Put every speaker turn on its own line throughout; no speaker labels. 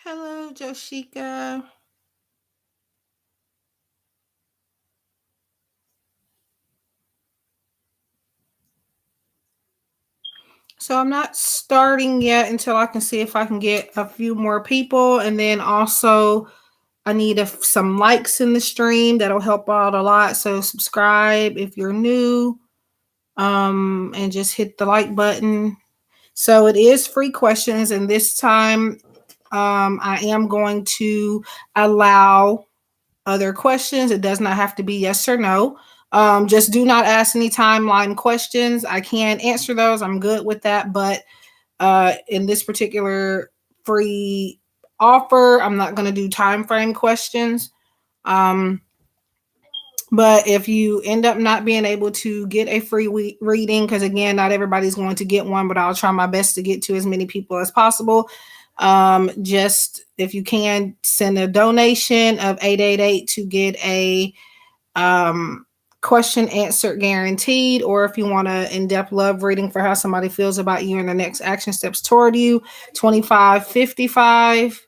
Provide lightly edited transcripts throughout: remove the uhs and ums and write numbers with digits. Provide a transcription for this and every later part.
Hello, Joshika. So I'm not starting yet until I can see if I can get a few more people. And then also, I need some likes in the stream. That'll help out a lot. So subscribe if you're new, and just hit the like button. So it is free questions. And this time, I am going to allow other questions. It does not have to be yes or no. Just do not ask any timeline questions. I can answer those. I'm good with that. But in this particular free offer, I'm not going to do time frame questions. Um, but if you end up not being able to get a free reading, because again, not everybody's going to get one, but I'll try my best to get to as many people as possible. Just if you can send a donation of 888 to get a question answered guaranteed, or if you want a in-depth love reading for how somebody feels about you and the next action steps toward you, 2555.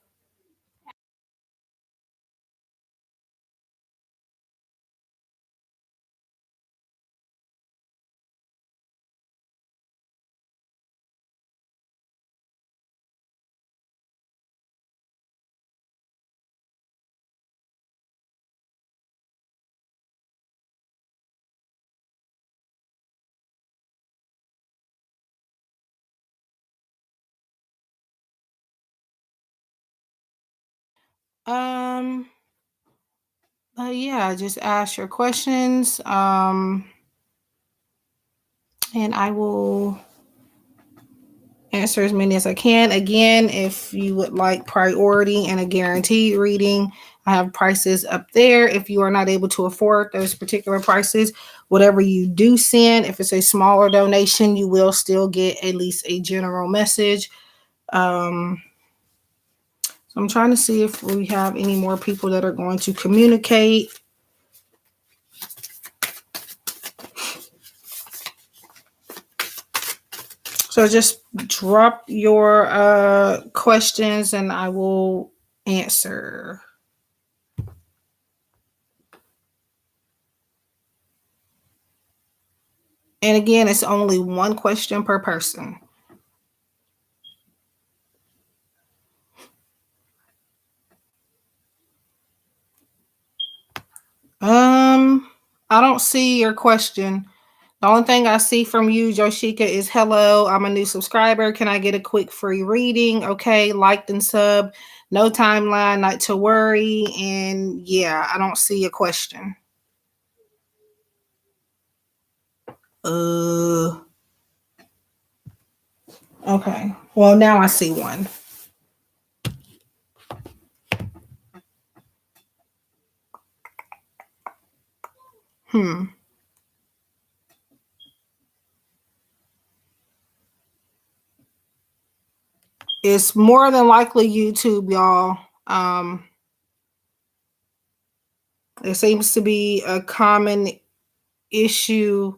um yeah, just ask your questions, and I will answer as many as I can. Again, if you would like priority and a guaranteed reading, I have prices up there. If you are not able to afford those particular prices, whatever you do send, if it's a smaller donation, you will still get at least a general message. So I'm trying to see if we have any more people that are going to communicate. So just drop your questions and I will answer. And again, it's only one question per person. I don't see your question. The only thing I see from you, Joshika, is hello, I'm a new subscriber. Can I get a quick free reading? Okay, liked and sub. No timeline, not to worry. And yeah, I don't see a question. Okay. Well, now I see one. It's more than likely YouTube, y'all. There seems to be a common issue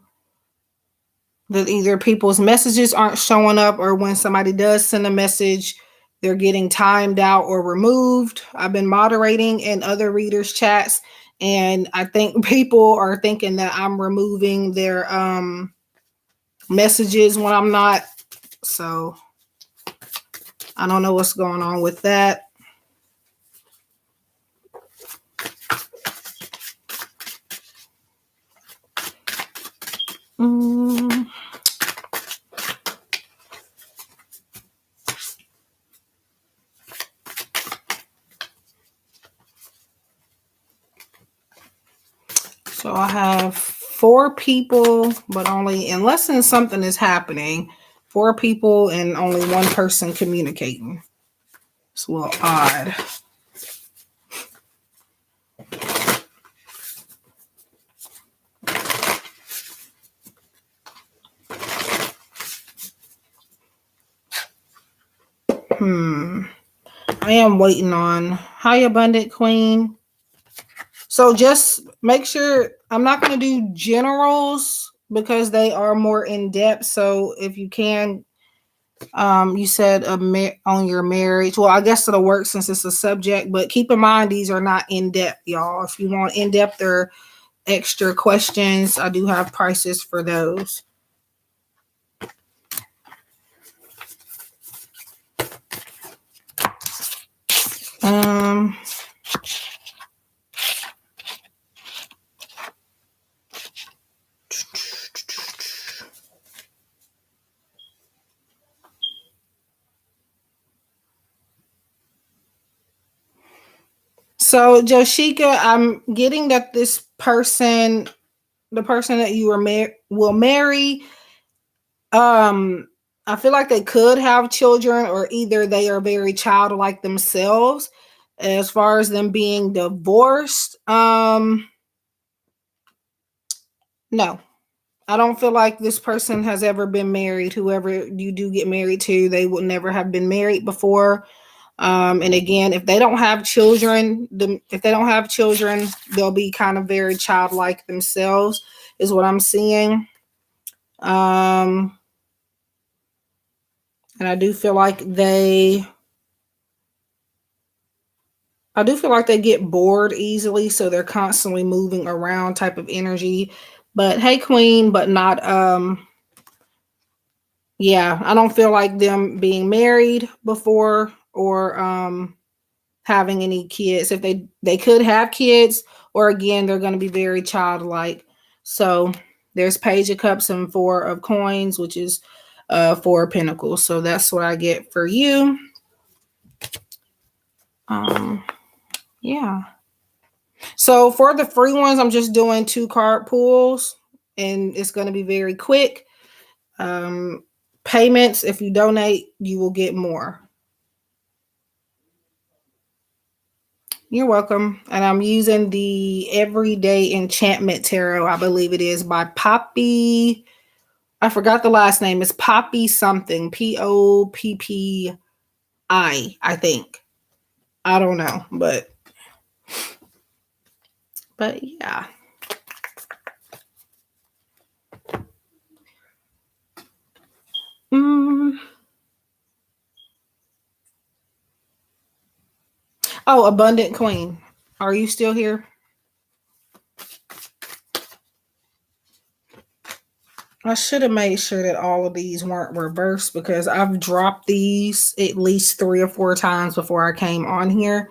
that either people's messages aren't showing up, or when somebody does send a message, they're getting timed out or removed. I've been moderating in other readers' chats, and I think people are thinking that I'm removing their messages when I'm not. So I don't know what's going on with that. So I have 4 people, but only, unless something is happening, 4 people and only one person communicating. It's a little odd. I am waiting on Hi Abundant Queen. So just make sure, I'm not going to do generals because they are more in depth. So if you can You said on your marriage. Well, I guess it'll work since it's a subject, but keep in mind these are not in depth, y'all. If you want in depth or extra questions, I do have prices for those. Um, so Joshika, I'm getting that this person, the person that you will marry, um, I feel like they could have children, or either they are very childlike themselves. As far as them being divorced, no, I don't feel like this person has ever been married. Whoever you do get married to, they will never have been married before. And again, if they don't have children, they'll be kind of very childlike themselves, is what I'm seeing. Um, and I do feel like they get bored easily, so they're constantly moving around type of energy. But hey, Queen, but not yeah, I don't feel like them being married before, or having any kids. If they could have kids, or again, they're going to be very childlike. So there's Page of Cups and Four of Coins, which is Four of Pentacles. So that's what I get for you. Yeah. So for the free ones, I'm just doing 2 card pulls, and it's going to be very quick. Payments, if you donate, you will get more. You're welcome. And I'm using the Everyday Enchantment Tarot, I believe it is, by Poppy. I forgot the last name. It's Poppy something. Poppi, I think. I don't know, but yeah. Mm. Oh, Abundant Queen. Are you still here? I should have made sure that all of these weren't reversed, because I've dropped these at least 3 or 4 times before I came on here.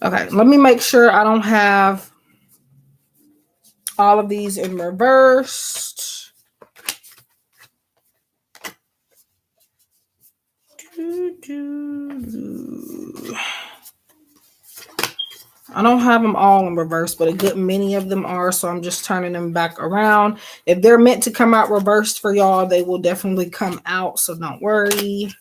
Okay, let me make sure I don't have all of these in reversed. I don't have them all in reverse, but a good many of them are, so I'm just turning them back around. If they're meant to come out reversed for y'all, they will definitely come out, so don't worry.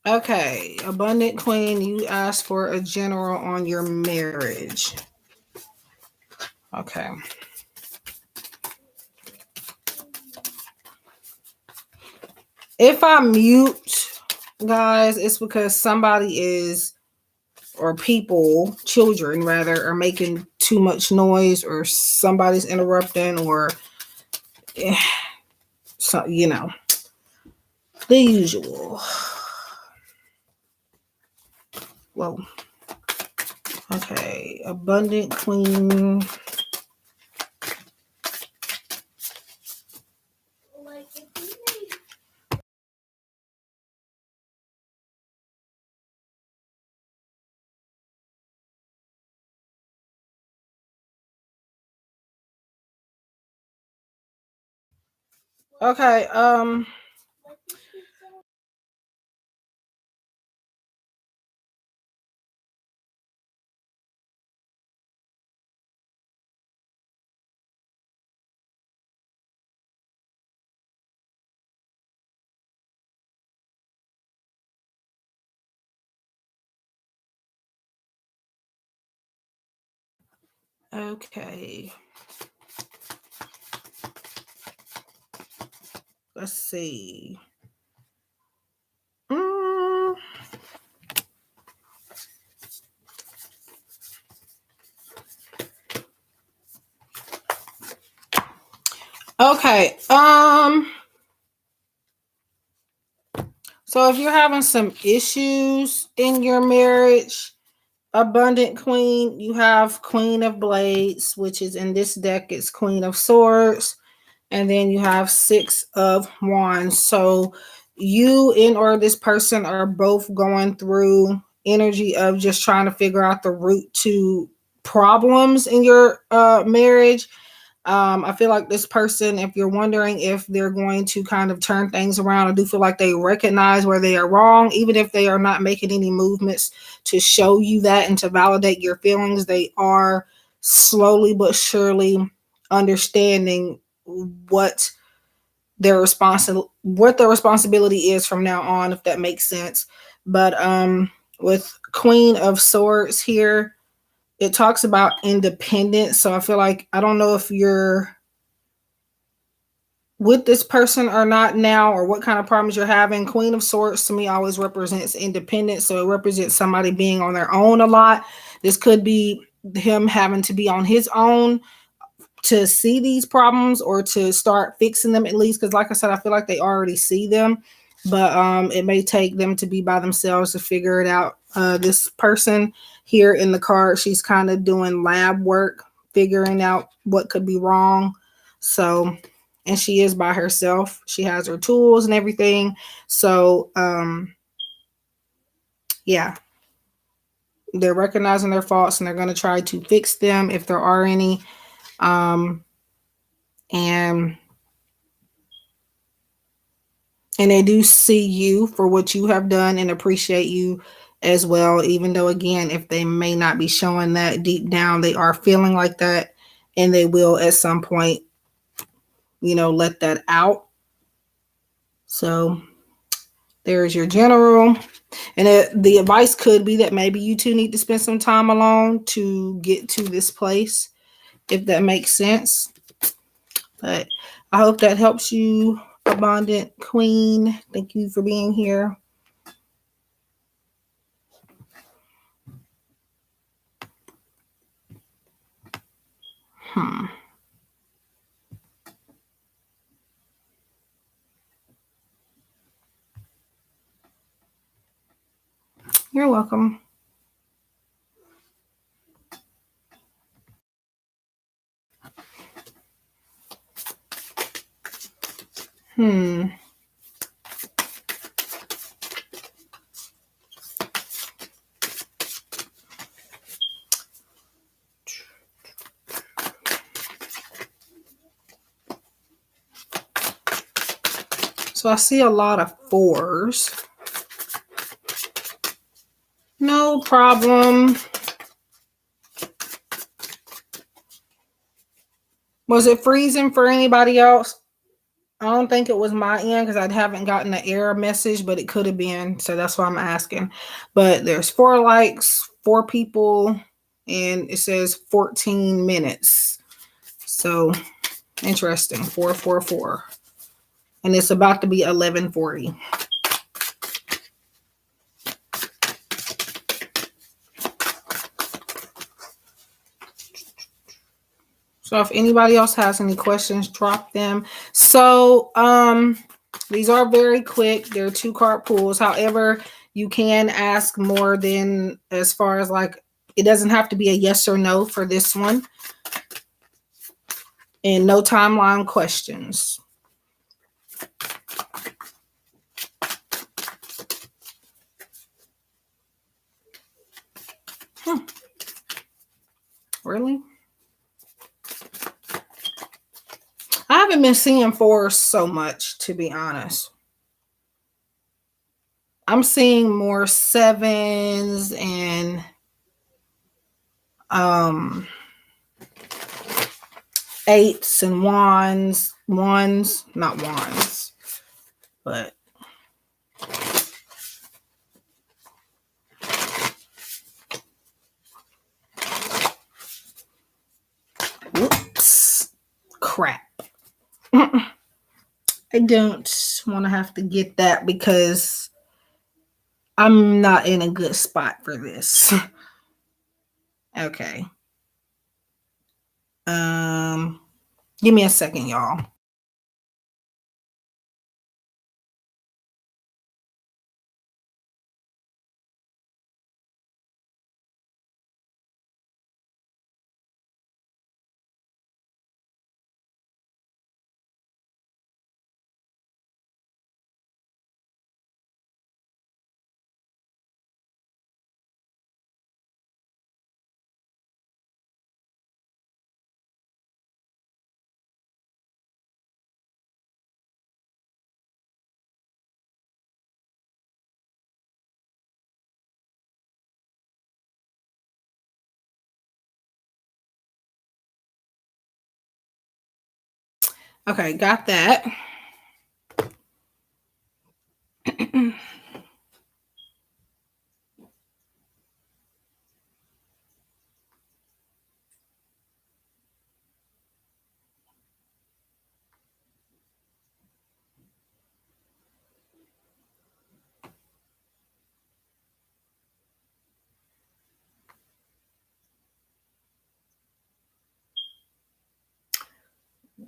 Okay, Abundant Queen, you asked for a general on your marriage. Okay. If I mute, guys, it's because somebody is, or people, children rather, are making too much noise, or somebody's interrupting, or so, the usual. Whoa. Okay, Abundant Queen. Okay, Okay. Let's see. Mm. Okay. So if you're having some issues in your marriage, Abundant Queen, you have Queen of Blades, which is in this deck, it's Queen of Swords. And then you have Six of Wands. So you and or this person are both going through energy of just trying to figure out the root to problems in your marriage. I feel like this person, if you're wondering if they're going to kind of turn things around, I do feel like they recognize where they are wrong, even if they are not making any movements to show you that and to validate your feelings. They are slowly but surely understanding what what their responsibility is from now on, if that makes sense. But with Queen of Swords here, it talks about independence. So I feel like, I don't know if you're with this person or not now, or what kind of problems you're having. Queen of Swords to me always represents independence. So it represents somebody being on their own a lot. This could be him having to be on his own to see these problems or to start fixing them, at least, because like I said, I feel like they already see them, but it may take them to be by themselves to figure it out. This person here in the card, she's kind of doing lab work, figuring out what could be wrong. So, and she is by herself, she has her tools and everything. So yeah, they're recognizing their faults and they're going to try to fix them if there are any. And they do see you for what you have done and appreciate you as well, even though, again, if they may not be showing that deep down, they are feeling like that, and they will at some point, let that out. So there's your general. And the advice could be that maybe you two need to spend some time alone to get to this place, if that makes sense. But I hope that helps you, Abundant Queen. Thank you for being here. You're welcome. So I see a lot of fours. No problem. Was it freezing for anybody else? I don't think it was my end because I haven't gotten an error message, but it could have been. So that's why I'm asking. But there's 4 likes, 4 people, and it says 14 minutes. So interesting. 444. And it's about to be 11:40. So if anybody else has any questions, drop them. So these are very quick. They're 2-card pulls. However, you can ask more than, as far as like, it doesn't have to be a yes or no for this one. And no timeline questions. Really? I haven't been seeing 4s so much, to be honest. I'm seeing more 7s and 8s and ones, not wands, but crap. I don't want to have to get that because I'm not in a good spot for this. Okay. Give me a second, y'all. Okay, got that.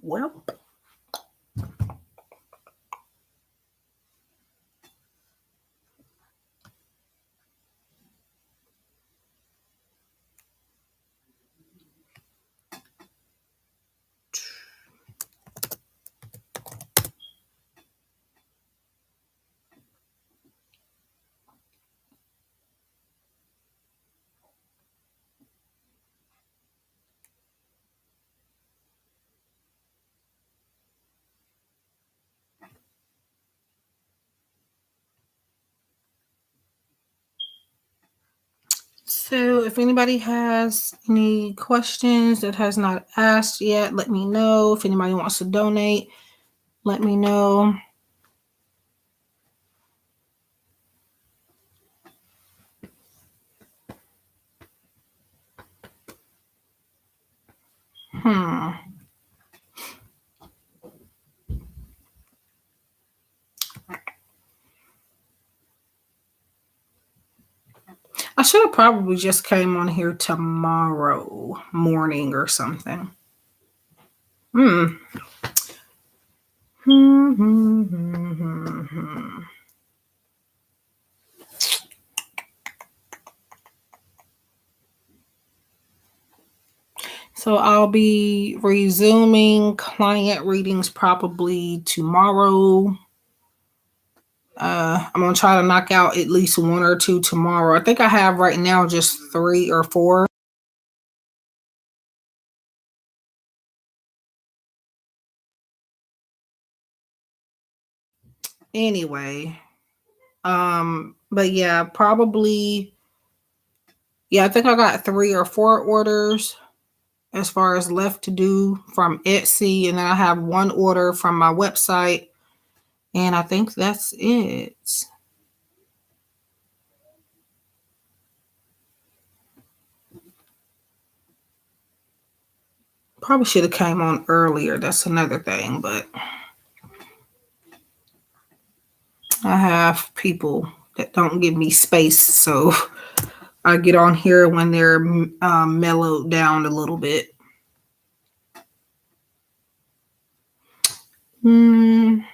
Well, so if anybody has any questions that has not asked yet, let me know. If anybody wants to donate, let me know. I should have probably just came on here tomorrow morning or something. Hmm. So I'll be resuming client readings probably tomorrow. I'm gonna try to knock out at least one or two tomorrow. I think I have right now just 3 or 4. Anyway, but yeah, probably I think I got 3 or 4 orders as far as left to do from Etsy, and then I have one order from my website, and I think that's it. Probably should have came on earlier. That's another thing, but I have people that don't give me space, so I get on here when they're mellowed down a little bit. Mm.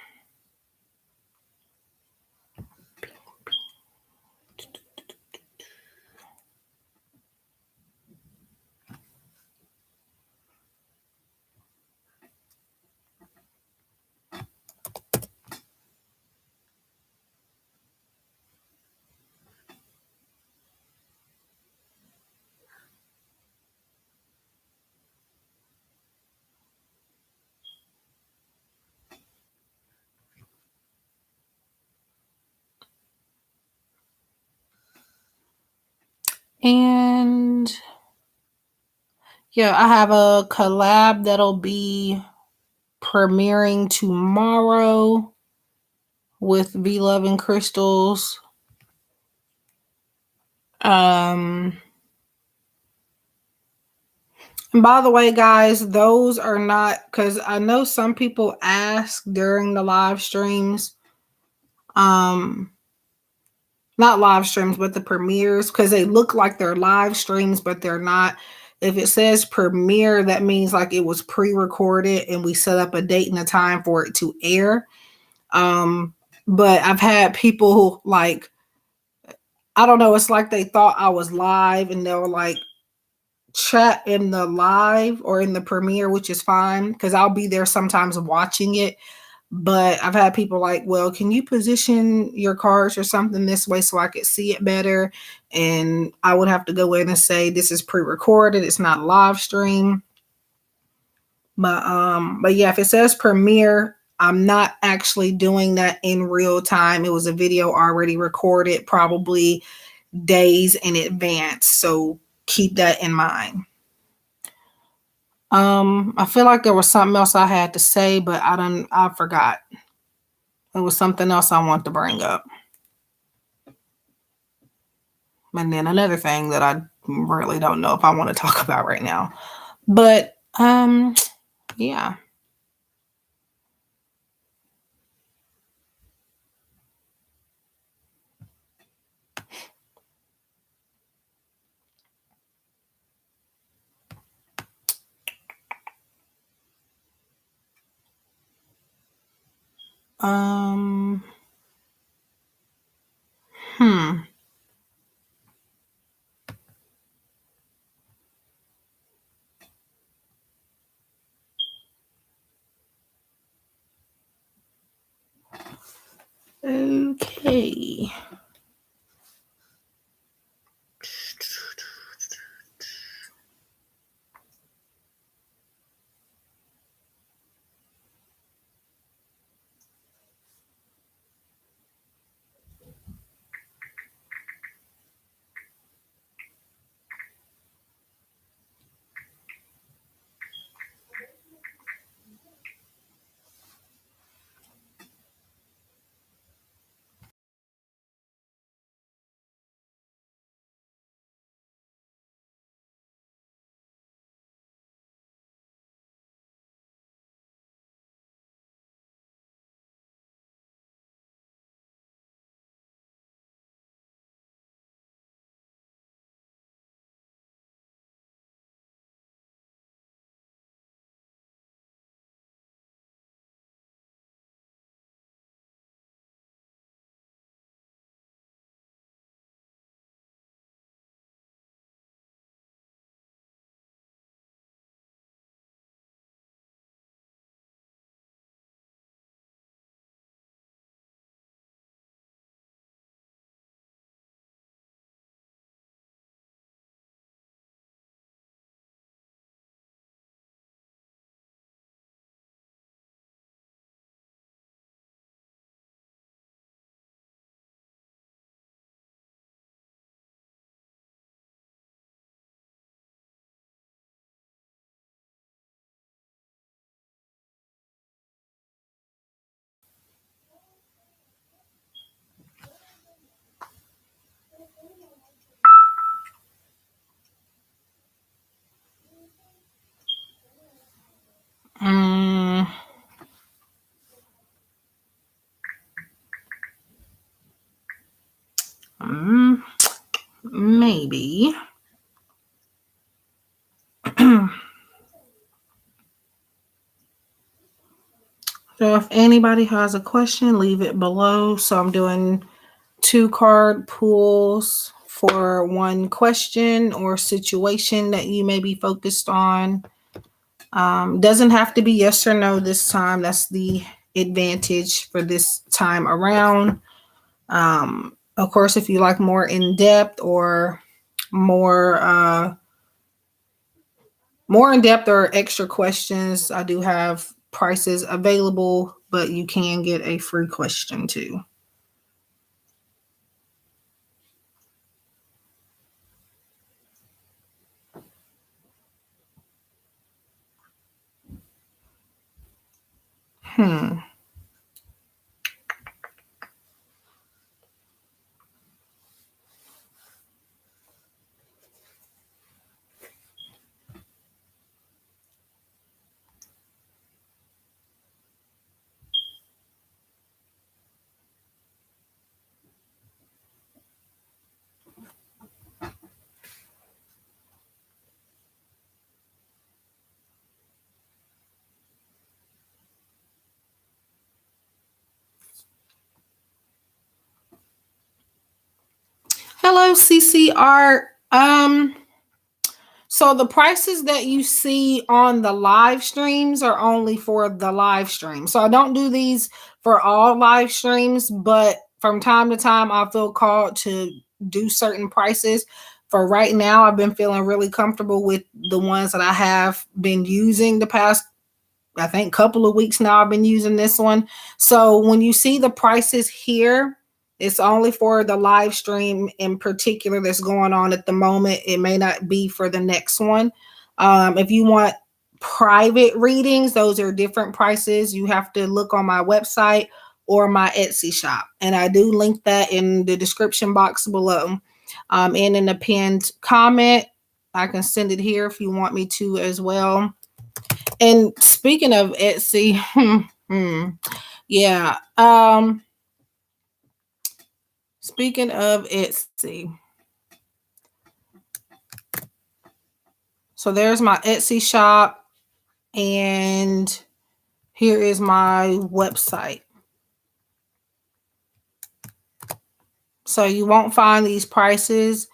And yeah, I have a collab that'll be premiering tomorrow with V Love and Crystals. Um, And by the way, guys, those are not, because I know some people ask during the live streams, um, not live streams, but the premieres, because they look like they're live streams, but they're not. If it says premiere, that means like it was pre-recorded and we set up a date and a time for it to air. But I've had people who, like, I don't know, it's like they thought I was live and they were like, chat in the live or in the premiere, which is fine because I'll be there sometimes watching it. But I've had people like, well, can you position your cards or something this way so I could see it better? And I would have to go in and say, this is pre-recorded. It's not a live stream. But yeah, if it says premiere, I'm not actually doing that in real time. It was a video already recorded, probably days in advance. So keep that in mind. I feel like there was something else I had to say, but I forgot. It was something else I want to bring up. And then another thing that I really don't know if I want to talk about right now. But yeah. Um hmm. Okay. Mm, mm, maybe. So if anybody has a question, leave it below. So I'm doing 2 card pulls for one question or situation that you may be focused on. Doesn't have to be yes or no this time. That's the advantage for this time around. Of course, if you like more in depth or more more in depth or extra questions, I do have prices available, but you can get a free question too. Hmm. Hello, CCR. So the prices that you see on the live streams are only for the live stream. So I don't do these for all live streams, but from time to time I feel called to do certain prices. For right now, I've been feeling really comfortable with the ones that I have been using the past, I think, couple of weeks now. I've been using this one. So when you see the prices here, it's only for the live stream in particular that's going on at the moment. It may not be for the next one. If you want private readings, those are different prices. You have to look on my website or my Etsy shop. And I do link that in the description box below. And in the pinned comment, I can send it here if you want me to as well. And speaking of Etsy, yeah. Speaking of Etsy, so there's my Etsy shop, and here is my website. So you won't find these prices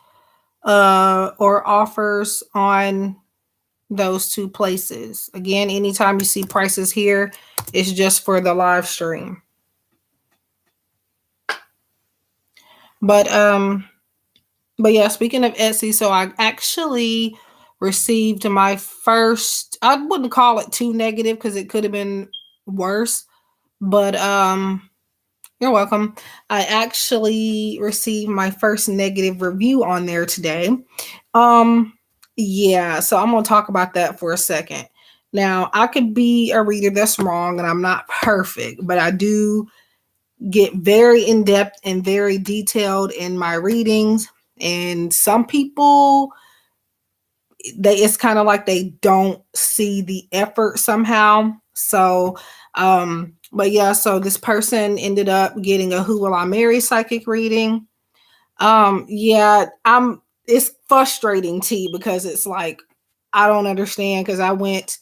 or offers on those two places. Again, anytime you see prices here, it's just for the live stream. But yeah, speaking of Etsy, so I actually received my first, I wouldn't call it too negative because it could have been worse, but you're welcome. I actually received my first negative review on there today. Yeah, so I'm going to talk about that for a second. Now, I could be a reader that's wrong and I'm not perfect, but I do get very in depth and very detailed in my readings. And some people, it's kind of like they don't see the effort somehow. So, but yeah, so this person ended up getting a Who Will I Marry psychic reading. Yeah, it's frustrating, T, because it's like, I don't understand because I went,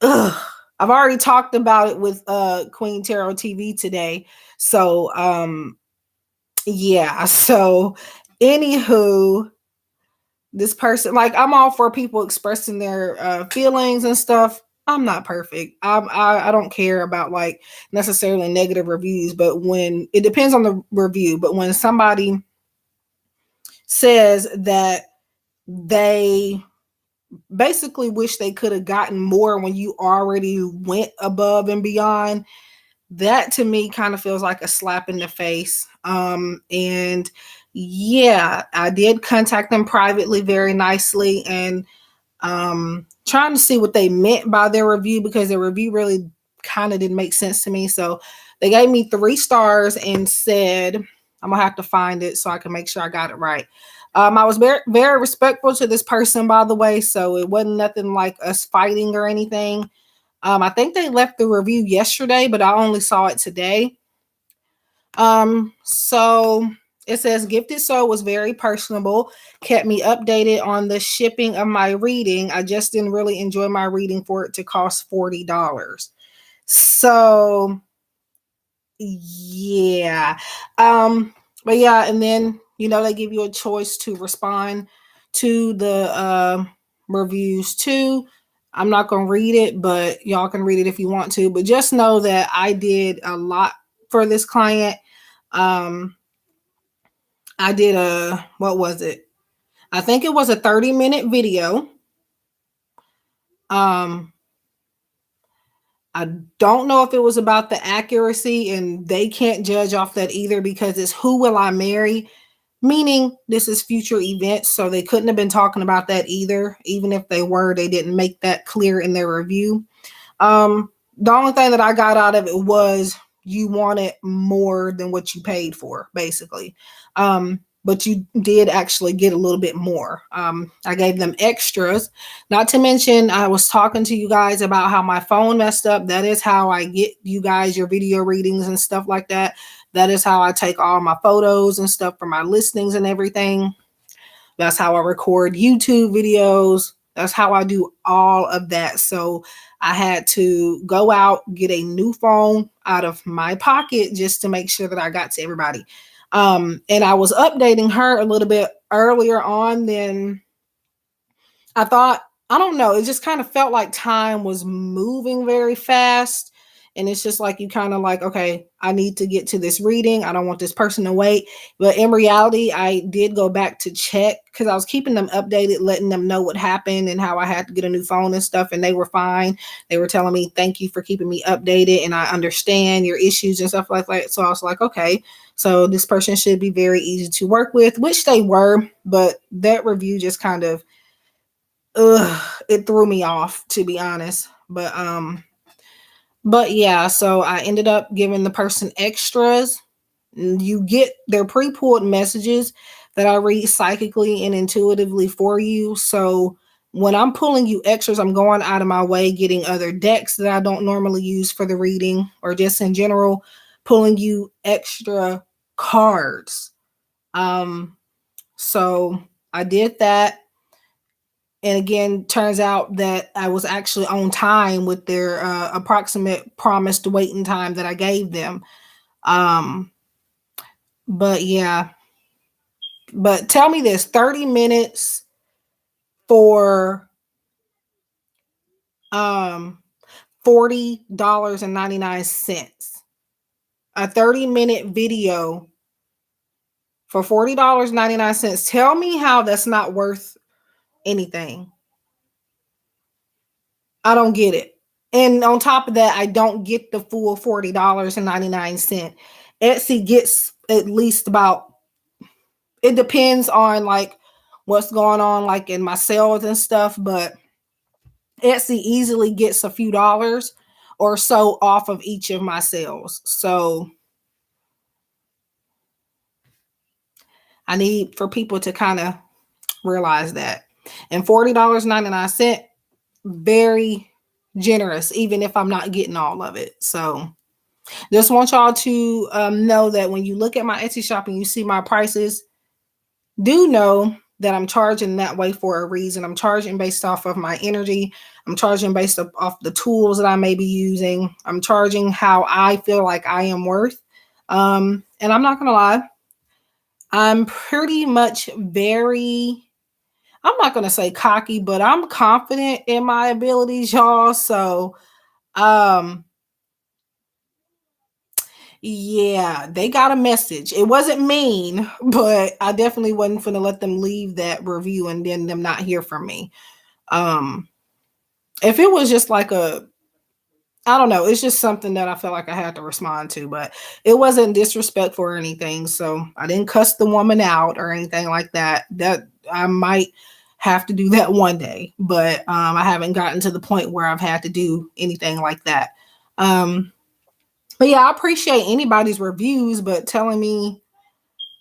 ugh. I've already talked about it with Queen Tarot TV today. So yeah, so anywho, this person, like, I'm all for people expressing their feelings and stuff. I'm not perfect. I don't care about like necessarily negative reviews, but when it depends on the review, but when somebody says that they basically wish they could have gotten more when you already went above and beyond, that to me kind of feels like a slap in the face. And yeah, I did contact them privately very nicely and trying to see what they meant by their review, because their review really kind of didn't make sense to me. So they gave me 3 stars and said, I'm gonna have to find it so I can make sure I got it right. I was very, very respectful to this person, by the way, so it wasn't nothing like us fighting or anything. I think they left the review yesterday, but I only saw it today. So it says Gifted Soul was very personable, kept me updated on the shipping of my reading. I just didn't really enjoy my reading for it to cost $40. So yeah. But yeah, and then they give you a choice to respond to the reviews too. I'm not gonna read it, but y'all can read it if you want to. But just know that I did a lot for this client. I did what was it? I think it was a 30-minute video. I don't know if it was about the accuracy, and they can't judge off that either because it's Who Will I Marry? Meaning this is future events. So they couldn't have been talking about that either. Even if they were, they didn't make that clear in their review. The only thing that I got out of it was you wanted more than what you paid for, basically. But you did actually get a little bit more. I gave them extras. Not to mention, I was talking to you guys about how my phone messed up. That is how I get you guys your video readings and stuff like that. That is how I take all my photos and stuff for my listings and everything. That's how I record YouTube videos. That's how I do all of that. So I had to go out, get a new phone out of my pocket just to make sure that I got to everybody. And I was updating her a little bit earlier on than I thought. I don't know. It just kind of felt like time was moving very fast. And it's just like you kind of like, okay, I need to get to this reading. I don't want this person to wait. But in reality, I did go back to check because I was keeping them updated, letting them know what happened and how I had to get a new phone and stuff. And they were fine. They were telling me, thank you for keeping me updated. And I understand your issues and stuff like that. So I was like, okay, so this person should be very easy to work with, which they were. But that review just kind of it threw me off, to be honest. But yeah, so I ended up giving the person extras. You get their pre-pulled messages that I read psychically and intuitively for you. So when I'm pulling you extras, I'm going out of my way getting other decks that I don't normally use for the reading, or just in general pulling you extra cards. So I did that. And again, turns out that I was actually on time with their approximate promised waiting time that I gave them. Um, but yeah, but tell me this: 30 minutes for um $40.99. A 30-minute video for $40.99. Tell me how that's not worth anything. I don't get it. And on top of that, I don't get the full $40.99. Etsy gets at least about, it depends on like what's going on like in my sales and stuff, but Etsy easily gets a few dollars or so off of each of my sales. So I need for people to kind of realize that. And $40.99, very generous, even if I'm not getting all of it. So just want y'all to know that when you look at my Etsy shop and you see my prices, do know that I'm charging that way for a reason. I'm charging based off of my energy. I'm charging based off the tools that I may be using. I'm charging how I feel like I am worth. And I'm not going to lie, I'm pretty much very, I'm not going to say cocky, but I'm confident in my abilities, y'all. So, um, yeah, they got a message. It wasn't mean, but I definitely wasn't going to let them leave that review and then them not hear from me. Um, if it was just like I don't know, it's just something that I felt like I had to respond to, but it wasn't disrespectful or anything. So I didn't cuss the woman out or anything like that. That I might have to do that one day, but I haven't gotten to the point where I've had to do anything like that. Um, but yeah, I appreciate anybody's reviews, but telling me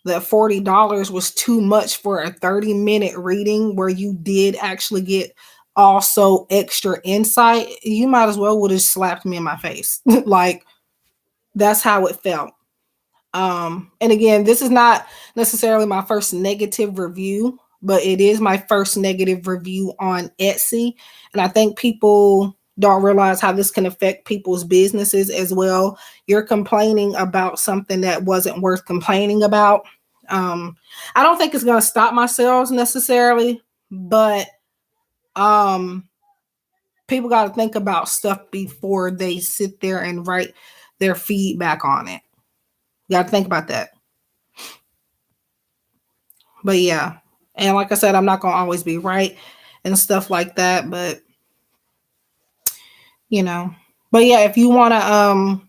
that $40 was too much for a 30-minute reading where you did actually get also extra insight, you might as well would have slapped me in my face. Like that's how it felt. And again, this is not necessarily my first negative review, but it is my first negative review on Etsy. And I think people don't realize how this can affect people's businesses as well. You're complaining about something that wasn't worth complaining about. I don't think it's going to stop my sales necessarily, but people got to think about stuff before they sit there and write their feedback on it. You got to think about that. But yeah, and like I said, I'm not going to always be right and stuff like that, but you know. But yeah, if you want to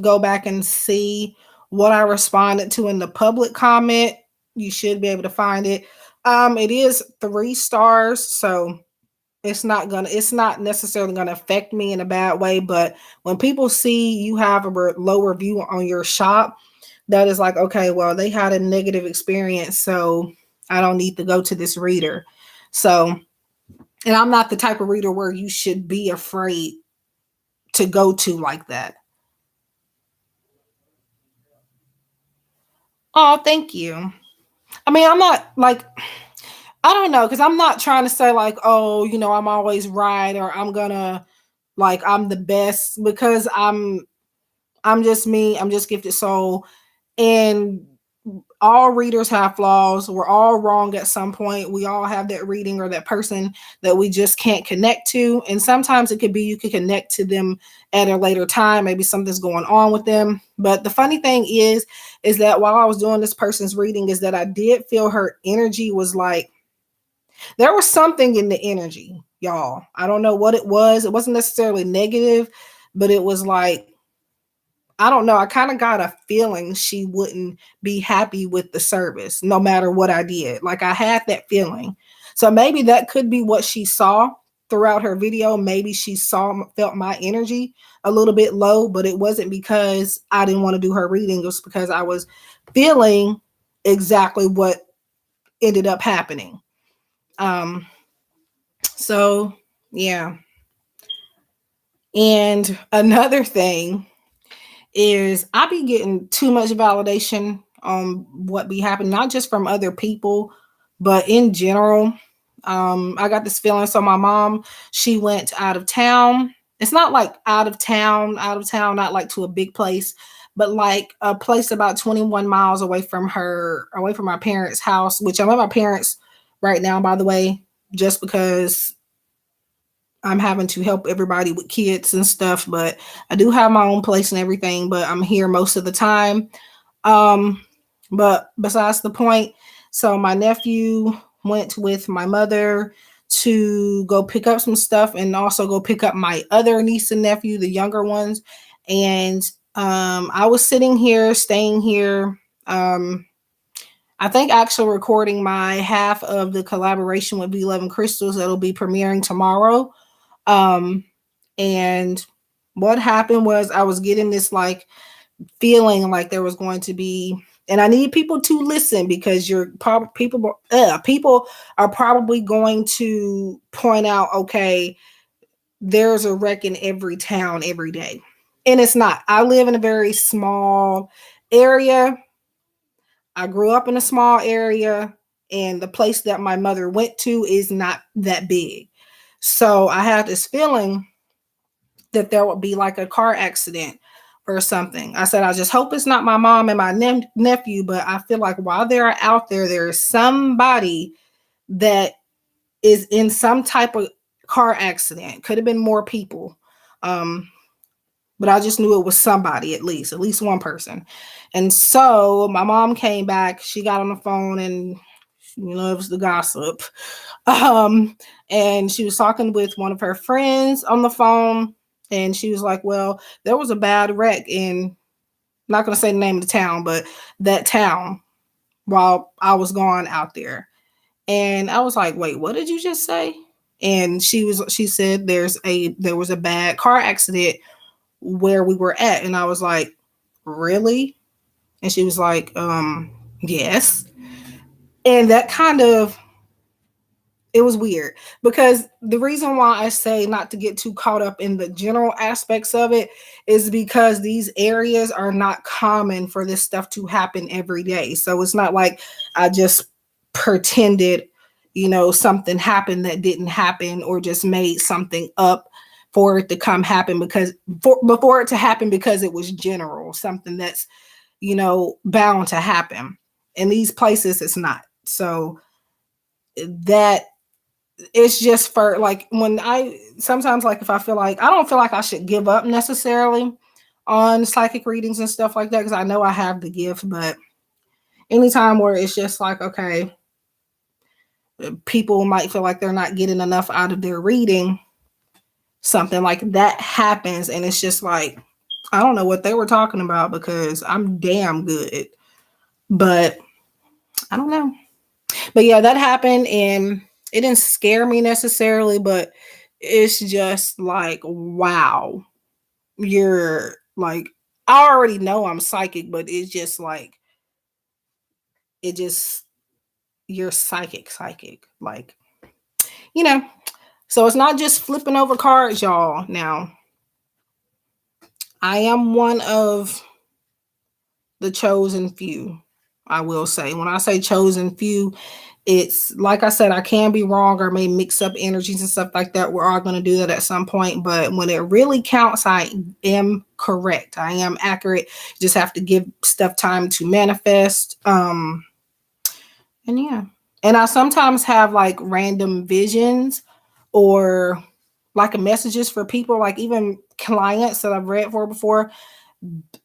go back and see what I responded to in the public comment, you should be able to find it. It is 3 stars, so it's not necessarily gonna affect me in a bad way. But when people see you have a low review on your shop, that is like, okay, well, they had a negative experience, so I don't need to go to this reader. So, and I'm not the type of reader where you should be afraid to go to like that. Oh, thank you. I mean, I'm not like, I don't know, because I'm not trying to say like, oh, I'm always right, or I'm gonna like I'm the best, because I'm just me. I'm just gifted soul. And all readers have flaws. We're all wrong at some point. We all have that reading or that person that we just can't connect to. And sometimes it could be you could connect to them at a later time. Maybe something's going on with them. But the funny thing is that while I was doing this person's reading, is that I did feel her energy was like, there was something in the energy, y'all. I don't know what it was. It wasn't necessarily negative, but it was like, I don't know. I kind of got a feeling she wouldn't be happy with the service no matter what I did. Like I had that feeling. So maybe that could be what she saw throughout her video. Maybe she felt my energy a little bit low, but it wasn't because I didn't want to do her reading. It was because I was feeling exactly what ended up happening. Um, so yeah. And another thing is I be getting too much validation on what be happening, not just from other people, but in general. I got this feeling. So my mom, she went out of town. It's not like out of town, not like to a big place, but like a place about 21 miles away from my parents' house, which I'm at my parents right now, by the way, just because I'm having to help everybody with kids and stuff, but I do have my own place and everything, but I'm here most of the time. Um, but besides the point, so my nephew went with my mother to go pick up some stuff and also go pick up my other niece and nephew, the younger ones. And I was sitting here, staying here. I think actually recording my half of the collaboration with V11 Crystals that'll be premiering tomorrow. Um, and what happened was I was getting this like feeling like there was going to be, and I need people to listen because people are probably going to point out, okay, there's a wreck in every town every day. And it's not. I live in a very small area. I grew up in a small area, and the place that my mother went to is not that big. So I had this feeling that there would be like a car accident or something. I said, I just hope it's not my mom and my nephew, but I feel like while they're out there, there is somebody that is in some type of car accident. Could have been more people. But I just knew it was somebody, at least one person. And so my mom came back, she got on the phone and she loves the gossip. Um, and she was talking with one of her friends on the phone, and she was like, well, there was a bad wreck in, I'm not going to say the name of the town, but that town while I was gone out there. And I was like, wait, what did you just say? And she said there was a bad car accident where we were at. And I was like, really? And she was like, yes. And that kind of, it was weird because the reason why I say not to get too caught up in the general aspects of it is because these areas are not common for this stuff to happen every day. So it's not like I just pretended, something happened that didn't happen or just made something up for it to come happen before it to happen because it was general, something that's, bound to happen. In these places, it's not. So that it's just for like when I sometimes like if I feel like I don't feel like I should give up necessarily on psychic readings and stuff like that because I know I have the gift, but anytime where it's just like, okay, people might feel like they're not getting enough out of their reading, something like that happens, and it's just like, I don't know what they were talking about because I'm damn good, but I don't know. But yeah, that happened and it didn't scare me necessarily, but it's just like, wow, you're like, I already know I'm psychic, but it's just like, it just, you're psychic. Like, you know, so it's not just flipping over cards, y'all. Now, I am one of the chosen few. I will say. When I say chosen few, it's like I said, I can be wrong or may mix up energies and stuff like that. We're all going to do that at some point. But when it really counts, I am correct. I am accurate. Just have to give stuff time to manifest. And yeah. And I sometimes have like random visions or like messages for people, like even clients that I've read for before.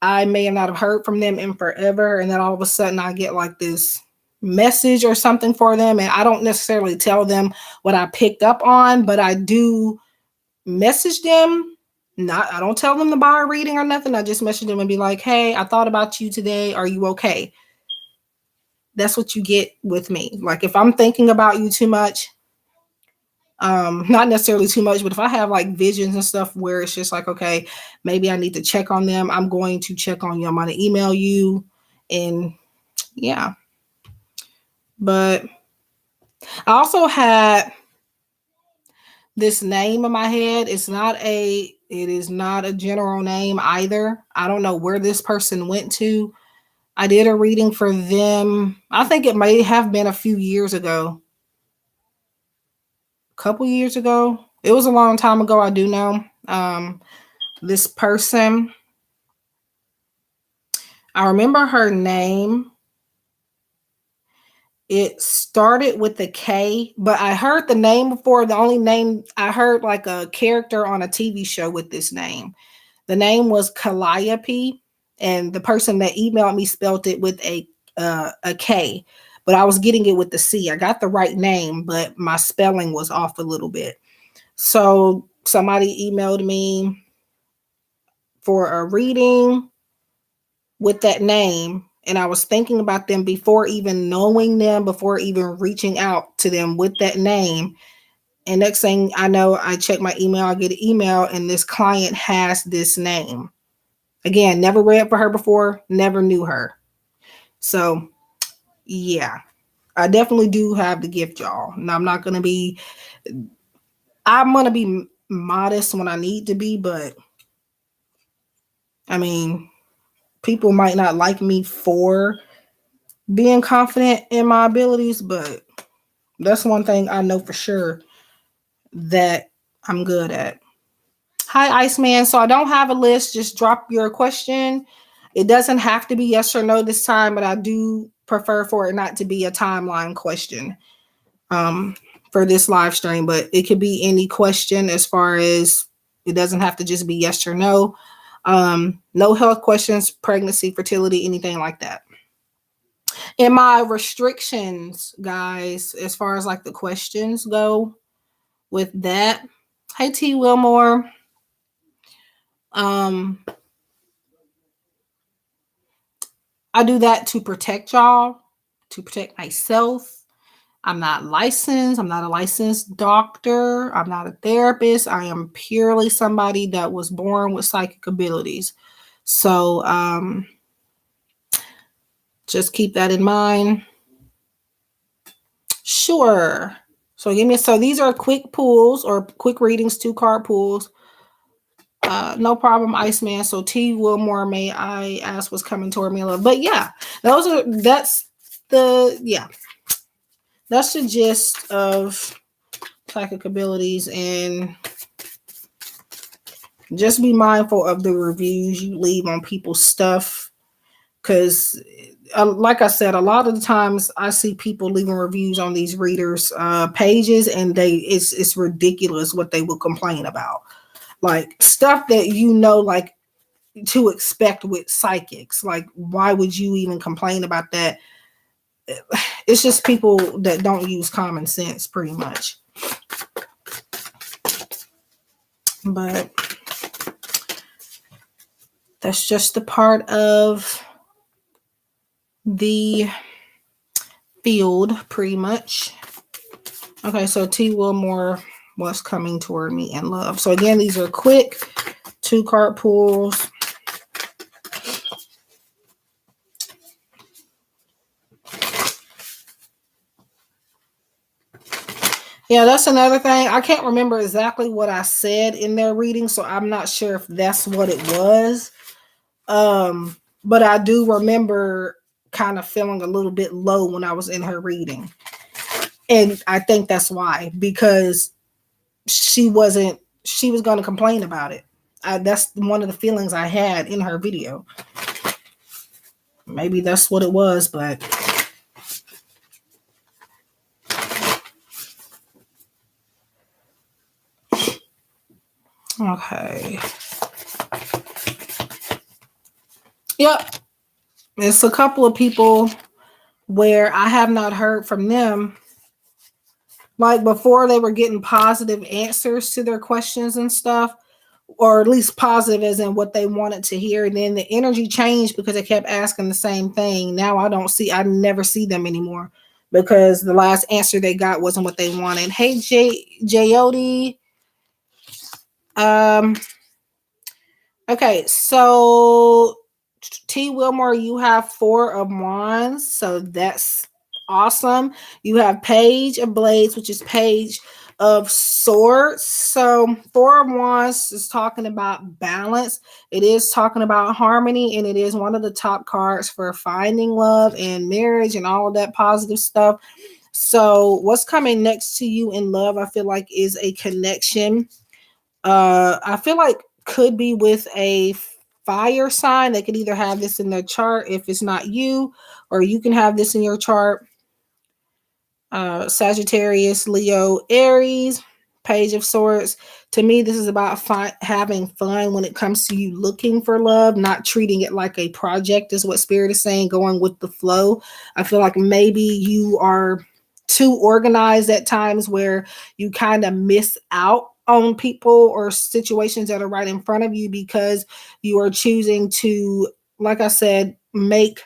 I may not have heard from them in forever. And then all of a sudden I get like this message or something for them. And I don't necessarily tell them what I picked up on, but I do message them. I don't tell them to buy a reading or nothing. I just message them and be like, hey, I thought about you today. Are you okay? That's what you get with me. Like if I'm thinking about you too much, not necessarily too much, but if I have like visions and stuff where it's just like, okay, maybe I need to check on them, I'm going to check on you. I'm going to email you. And yeah. But I also had this name in my head. It is not a general name either. I don't know where this person went to. I did a reading for them. I think it may have been a few years ago. A couple years ago. It was a long time ago, I do know. This person, I remember her name. It started with a K, but I heard the name before. The only name I heard like a character on a TV show with this name. The name was Calliope, and the person that emailed me spelled it with a K, but I was getting it with the C. I got the right name, but my spelling was off a little bit. So somebody emailed me for a reading with that name, and I was thinking about them before even knowing them, before even reaching out to them with that name. And next thing I know, I check my email, I get an email, and this client has this name. Again, never read for her before, never knew her. So, yeah, I definitely do have the gift, y'all. And I'm going to be modest when I need to be, but I mean, people might not like me for being confident in my abilities, but that's one thing I know for sure that I'm good at. Hi, Iceman. So I don't have a list. Just drop your question. It doesn't have to be yes or no this time, but I do prefer for it not to be a timeline question for this live stream. But it could be any question as far as it doesn't have to just be yes or no. No health questions, pregnancy, fertility, anything like that. And my restrictions, guys, as far as like the questions go with that. Hey, T. Wilmore. I do that to protect y'all, to protect myself. I'm not licensed. I'm not a licensed doctor. I'm not a therapist. I am purely somebody that was born with psychic abilities. So just keep that in mind. Sure. So these are quick pulls or quick readings, 2-card pulls. No problem, Iceman. So T. Wilmore, may I ask what's coming toward me a little? But yeah, that's the gist of psychic abilities, and just be mindful of the reviews you leave on people's stuff, because like I said, a lot of the times I see people leaving reviews on these readers pages, and it's ridiculous what they will complain about, like stuff that like to expect with psychics. Like, why would you even complain about that? It's just people that don't use common sense, pretty much. But that's just a part of the field, pretty much. Okay, so T. Wilmore, what's coming toward me in love? So again, these are quick 2-card pulls. Yeah, that's another thing. I can't remember exactly what I said in their reading, so I'm not sure if that's what it was. But I do remember kind of feeling a little bit low when I was in her reading. And I think that's why, because she was going to complain about it. That's one of the feelings I had in her video. Maybe that's what it was, but okay. Yep. It's a couple of people where I have not heard from them. Like before, they were getting positive answers to their questions and stuff, or at least positive as in what they wanted to hear. And then the energy changed because they kept asking the same thing. Now I never see them anymore because the last answer they got wasn't what they wanted. Hey, Jody. Okay, so T. Wilmore, you have 4 of Wands, so that's awesome. You have Page of Blades, which is Page of Swords. So 4 of Wands is talking about balance. It is talking about harmony, and it is one of the top cards for finding love and marriage and all of that positive stuff. So what's coming next to you in love, I feel like, is a connection. I feel like could be with a fire sign. They could either have this in their chart if it's not you, or you can have this in your chart. Sagittarius, Leo, Aries, Page of Swords. To me, this is about having fun when it comes to you looking for love, not treating it like a project, is what Spirit is saying, going with the flow. I feel like maybe you are too organized at times where you kind of miss out on people or situations that are right in front of you because you are choosing to, like I said, finding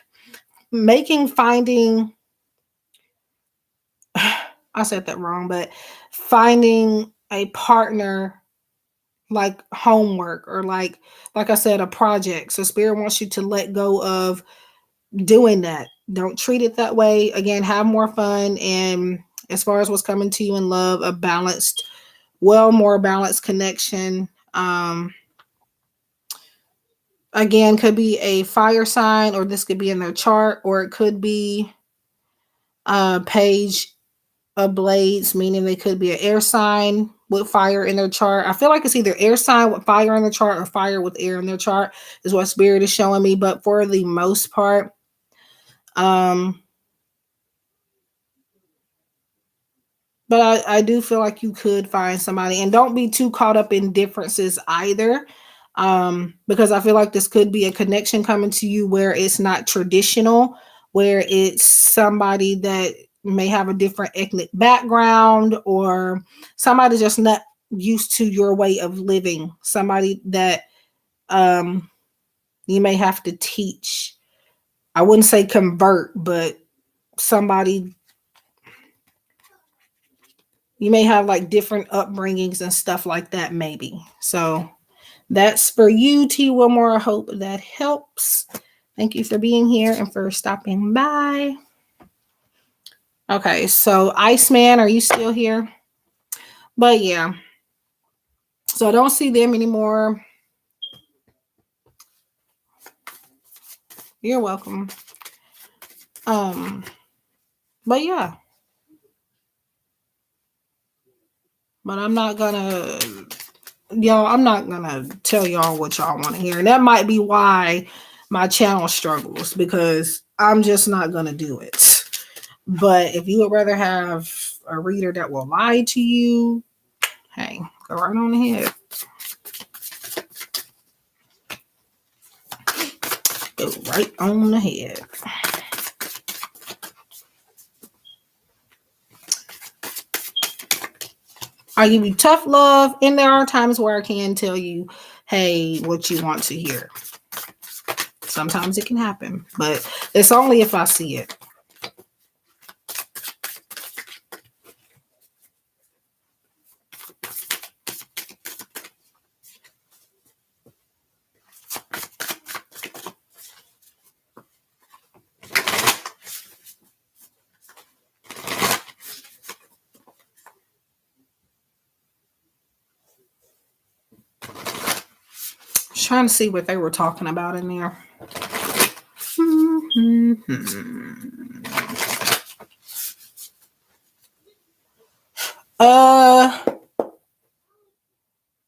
I said that wrong, but finding a partner like homework, or like I said, a project. So Spirit wants you to let go of doing that. Don't treat it that way. Again, have more fun. And as far as what's coming to you in love, a more balanced connection. Again, could be a fire sign, or this could be in their chart, or it could be a Page of Blades, meaning they could be an air sign with fire in their chart. I feel like it's either air sign with fire in the chart or fire with air in their chart is what Spirit is showing me. But for the most part, but I do feel like you could find somebody, and don't be too caught up in differences either. Because I feel like this could be a connection coming to you where it's not traditional, where it's somebody that may have a different ethnic background, or somebody just not used to your way of living, somebody that you may have to teach. I wouldn't say convert, but somebody you may have like different upbringings and stuff like that, maybe. So that's for you, T. Wilmore. I hope that helps. Thank you for being here and for stopping by. Okay, so Iceman, are you still here? But yeah, so I don't see them anymore. You're welcome. But yeah. But I'm not gonna tell y'all what y'all want to hear. And that might be why my channel struggles, because I'm just not gonna do it. But if you would rather have a reader that will lie to you, hey, go right on ahead. Go right on ahead. I give you tough love, and there are times where I can tell you, hey, what you want to hear. Sometimes it can happen, but it's only if I see it. Trying to see what they were talking about in there.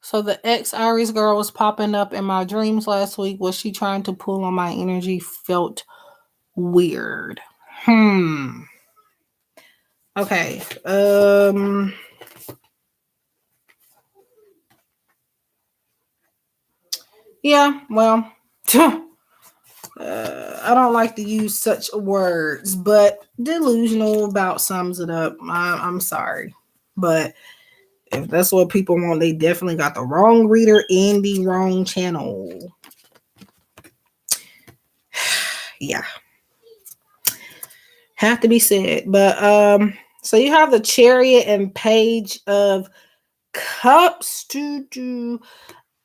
So the ex Iris girl was popping up in my dreams last week. Was she trying to pull on my energy? Felt weird. Okay. Yeah, well, I don't like to use such words, but delusional about sums it up. I'm sorry. But if that's what people want, they definitely got the wrong reader in the wrong channel. Yeah. Have to be said. But so you have the Chariot and Page of Cups to do.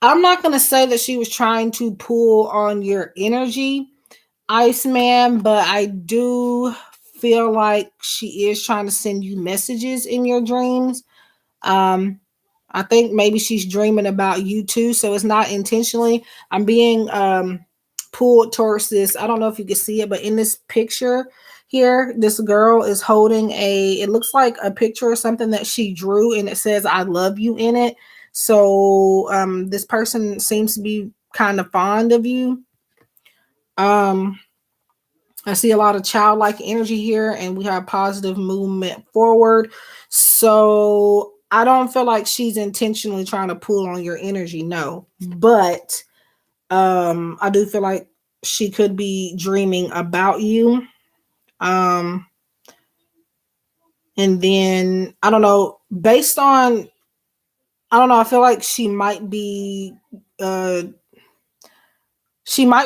I'm not gonna say that she was trying to pull on your energy, Iceman, but I do feel like she is trying to send you messages in your dreams. I think maybe she's dreaming about you too, so it's not intentionally. I'm being pulled towards this. I don't know if you can see it, but in this picture here, this girl is holding it looks like a picture or something that she drew, and it says "I love you" in it. So this person seems to be kind of fond of you. I see a lot of childlike energy here, and we have positive movement forward. So I don't feel like she's intentionally trying to pull on your energy, no. But I do feel like she could be dreaming about you. And then I don't know, based on I don't know, I feel like she might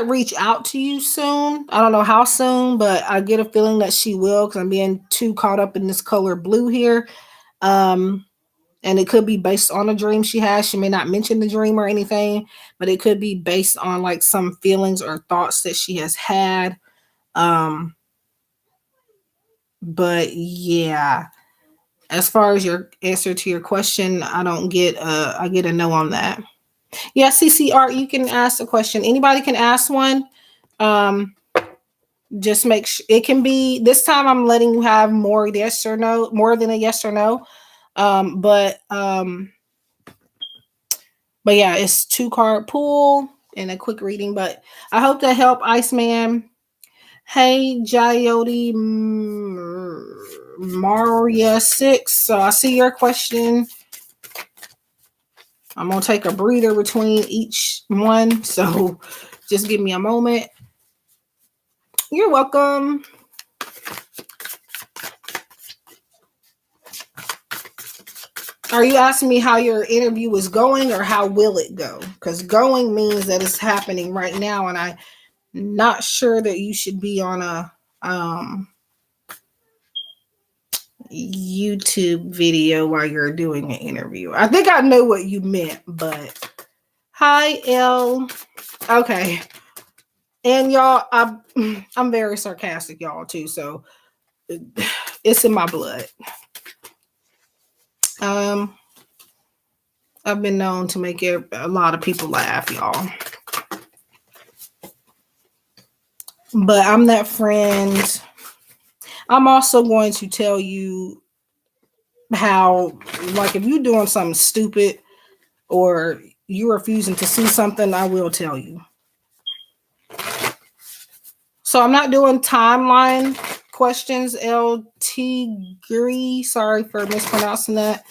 reach out to you soon. I don't know how soon, but I get a feeling that she will because I'm being too caught up in this color blue here. And it could be based on a dream she has. She may not mention the dream or anything, but it could be based on like some feelings or thoughts that she has had. But yeah, as far as your answer to your question, I get a no on that. Yeah, CCR, you can ask a question. Anybody can ask one. Um, just make sure it can be this time. I'm letting you have more yes or no, more than a yes or no. Um, but um, but yeah, it's 2 card pool and a quick reading. But I hope that helped, Iceman. Hey, Jayoti Maria 6. So I see your question. I'm gonna take a breather between each one. So just give me a moment. You're welcome. Are you asking me how your interview is going or how will it go? Because going means that it's happening right now, and I'm not sure that you should be on a YouTube video while you're doing an interview. I think I know what you meant, but hi, L. Okay. And y'all, I'm very sarcastic, y'all, too, so it's in my blood. I've been known to make a lot of people laugh, y'all. But I'm that friend. I'm also going to tell you how, like, if you're doing something stupid or you're refusing to see something, I will tell you. So I'm not doing timeline questions, LT Guri. Sorry for mispronouncing that.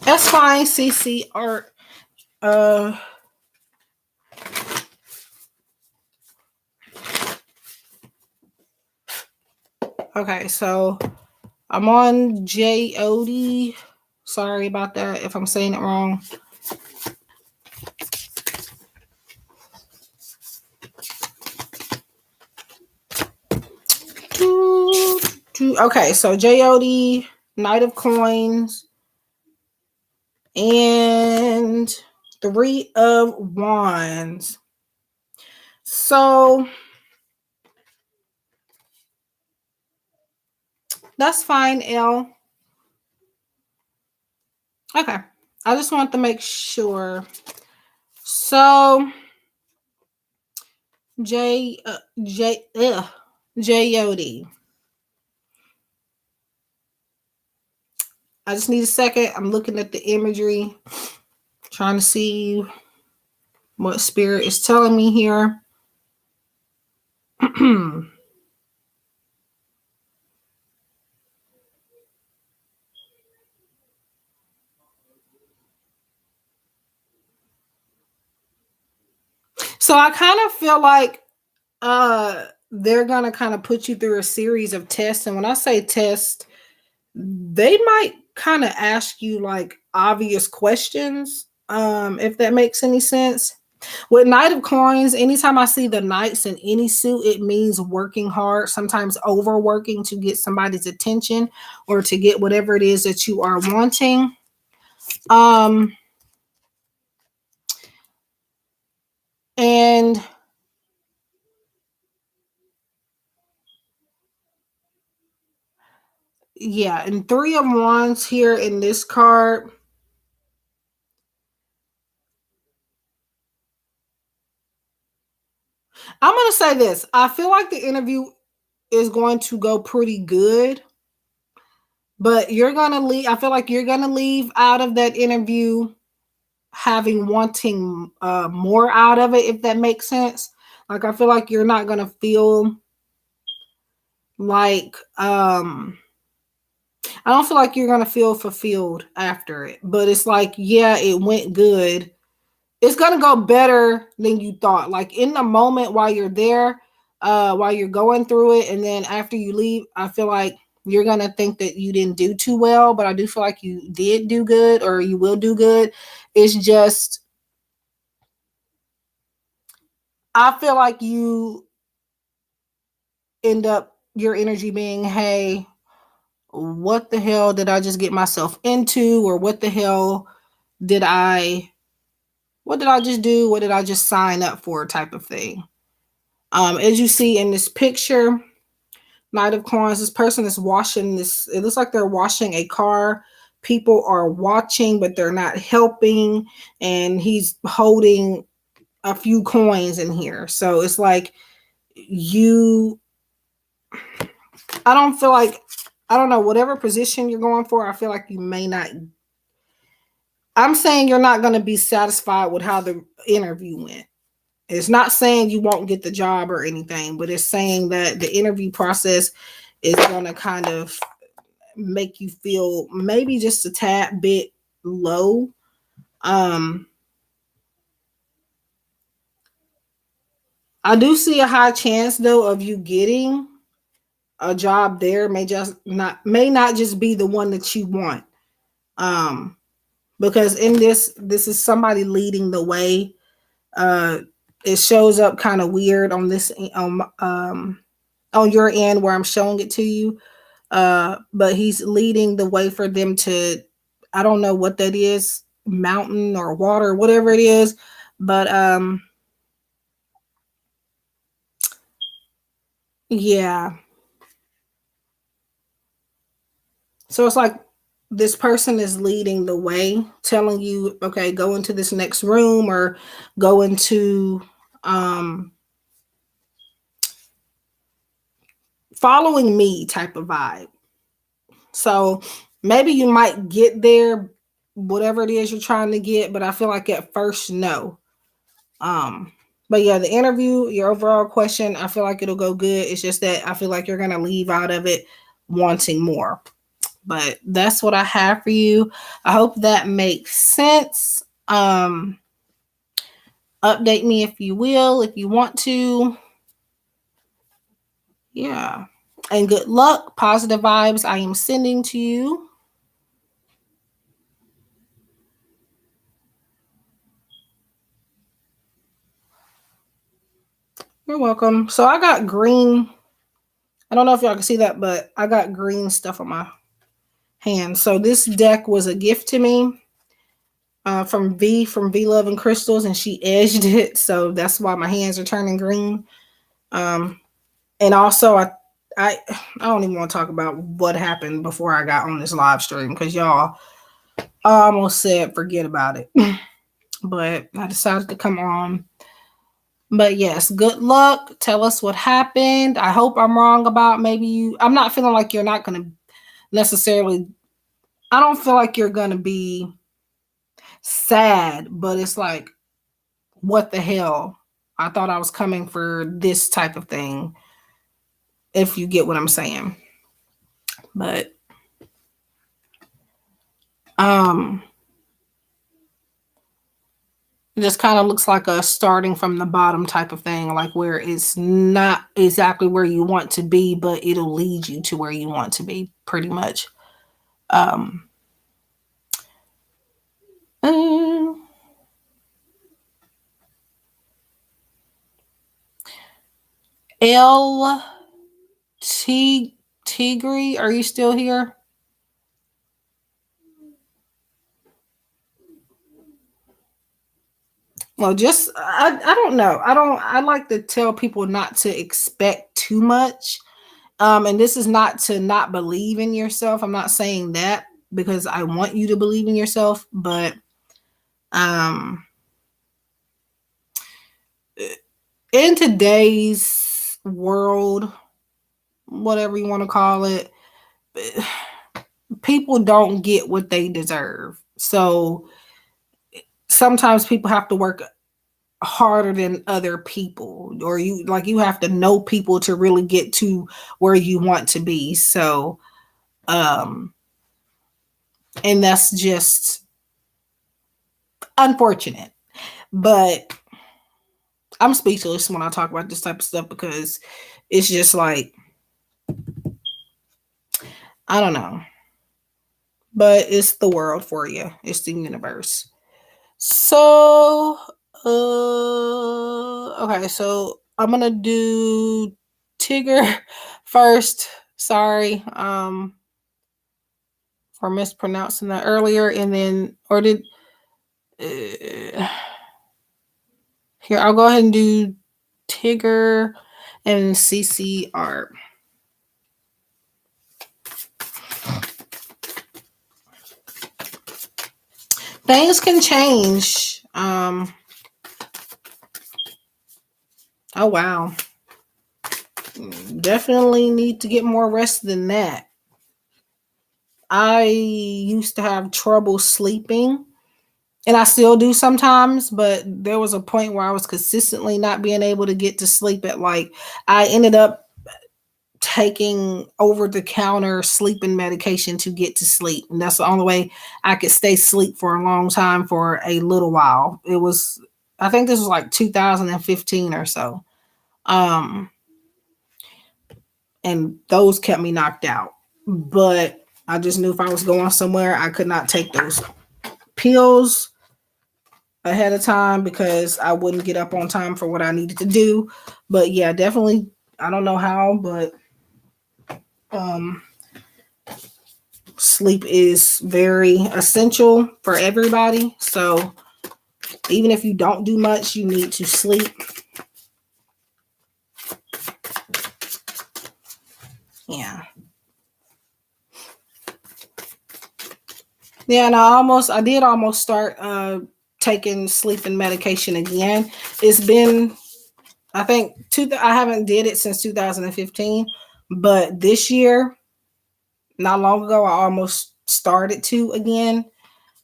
That's fine, CC Art. Okay, so I'm on JOD. Sorry about that if I'm saying it wrong. Okay, so JOD, Knight of Coins, and 3 of Wands. So that's fine, L. Okay. I just want to make sure. So J J Jody. I just need a second. I'm looking at the imagery, trying to see what spirit is telling me here. So I kind of feel like they're gonna kind of put you through a series of tests. And when I say test, they might kind of ask you like obvious questions, if that makes any sense. With Knight of Coins, anytime I see the knights in any suit, it means working hard, sometimes overworking to get somebody's attention or to get whatever it is that you are wanting. And yeah, and Three of Wands here in this card. I'm going to say this. I feel like the interview is going to go pretty good, but you're going to leave. I feel like you're going to leave out of that interview having wanting more out of it, if that makes sense. Like, I feel like you're not going to feel like, I don't feel like you're going to feel fulfilled after it, but it's like, yeah, it went good. It's going to go better than you thought. Like in the moment while you're there, while you're going through it, and then after you leave, I feel like you're going to think that you didn't do too well, but I do feel like you did do good, or you will do good. It's just, I feel like you end up your energy being, hey, what the hell did I just get myself into? Or what the hell did I, what did I just do? What did I just sign up for, type of thing. As you see in this picture, Knight of Coins, this person is washing this. It looks like they're washing a car. People are watching, but they're not helping. And he's holding a few coins in here. So it's like you, I don't feel like, I don't know, whatever position you're going for, I feel like you may not, I'm saying you're not going to be satisfied with how the interview went. It's not saying you won't get the job or anything, but it's saying that the interview process is going to kind of make you feel maybe just a tad bit low. I do see a high chance though of you getting a job there. May not just be the one that you want. Because in this is somebody leading the way. It shows up kind of weird on this on your end where I'm showing it to you. But he's leading the way for them to, I don't know what that is, mountain or water, whatever it is. But yeah. So it's like this person is leading the way, telling you, okay, go into this next room, or go into following me type of vibe. So maybe you might get there, whatever it is you're trying to get, but I feel like at first, no. But yeah, the interview, your overall question, I feel like it'll go good. It's just that I feel like you're gonna leave out of it wanting more. But that's what I have for you. I hope that makes sense. Update me if you will, if you want to. Yeah. And good luck, positive vibes I am sending to you. You're welcome. So I got green. I don't know if y'all can see that, but I got green stuff on my hand. So this deck was a gift to me from V Love and Crystals, and she edged it. So that's why my hands are turning green. And also I don't even want to talk about what happened before I got on this live stream, because y'all, I almost said forget about it. but I decided to come on. But yes, good luck. Tell us what happened. I hope I'm wrong about maybe you. I'm not feeling like you're not going to necessarily, I don't feel like you're going to be sad, but it's like, what the hell? I thought I was coming for this type of thing, if you get what I'm saying. But um it just kind of looks like a starting from the bottom type of thing, like where it's not exactly where you want to be, but it'll lead you to where you want to be, pretty much. Um, uh, L T Tigre, are you still here? Well, just I don't know. I like to tell people not to expect too much. And this is not to not believe in yourself. I'm not saying that because I want you to believe in yourself, but um in today's world, whatever you want to call it, people don't get what they deserve. So sometimes people have to work harder than other people, or you have to know people to really get to where you want to be. So um and that's just unfortunate. But I'm speechless when I talk about this type of stuff because it's just like, I don't know. But it's the world for you. It's the universe. So okay, so I'm gonna do Tigger first. Sorry, for mispronouncing that earlier, and then or did uh, here I'll go ahead and do Tigger and CCR. Things can change. Oh wow, definitely need to get more rest than that. I used to have trouble sleeping, and I still do sometimes, but there was a point where I was consistently not being able to get to sleep at like I ended up taking over the counter sleeping medication to get to sleep. And that's the only way I could stay asleep for a long time for a little while. It was I think this was like 2015 or so. Um and those kept me knocked out. But I just knew if I was going somewhere, I could not take those pills ahead of time because I wouldn't get up on time for what I needed to do. But yeah, definitely, I don't know how, but um, sleep is very essential for everybody. So even if you don't do much, you need to sleep. Yeah. Yeah, and I did almost start taking sleeping medication again. It's been I think I haven't did it since 2015, but this year, not long ago, I almost started to again,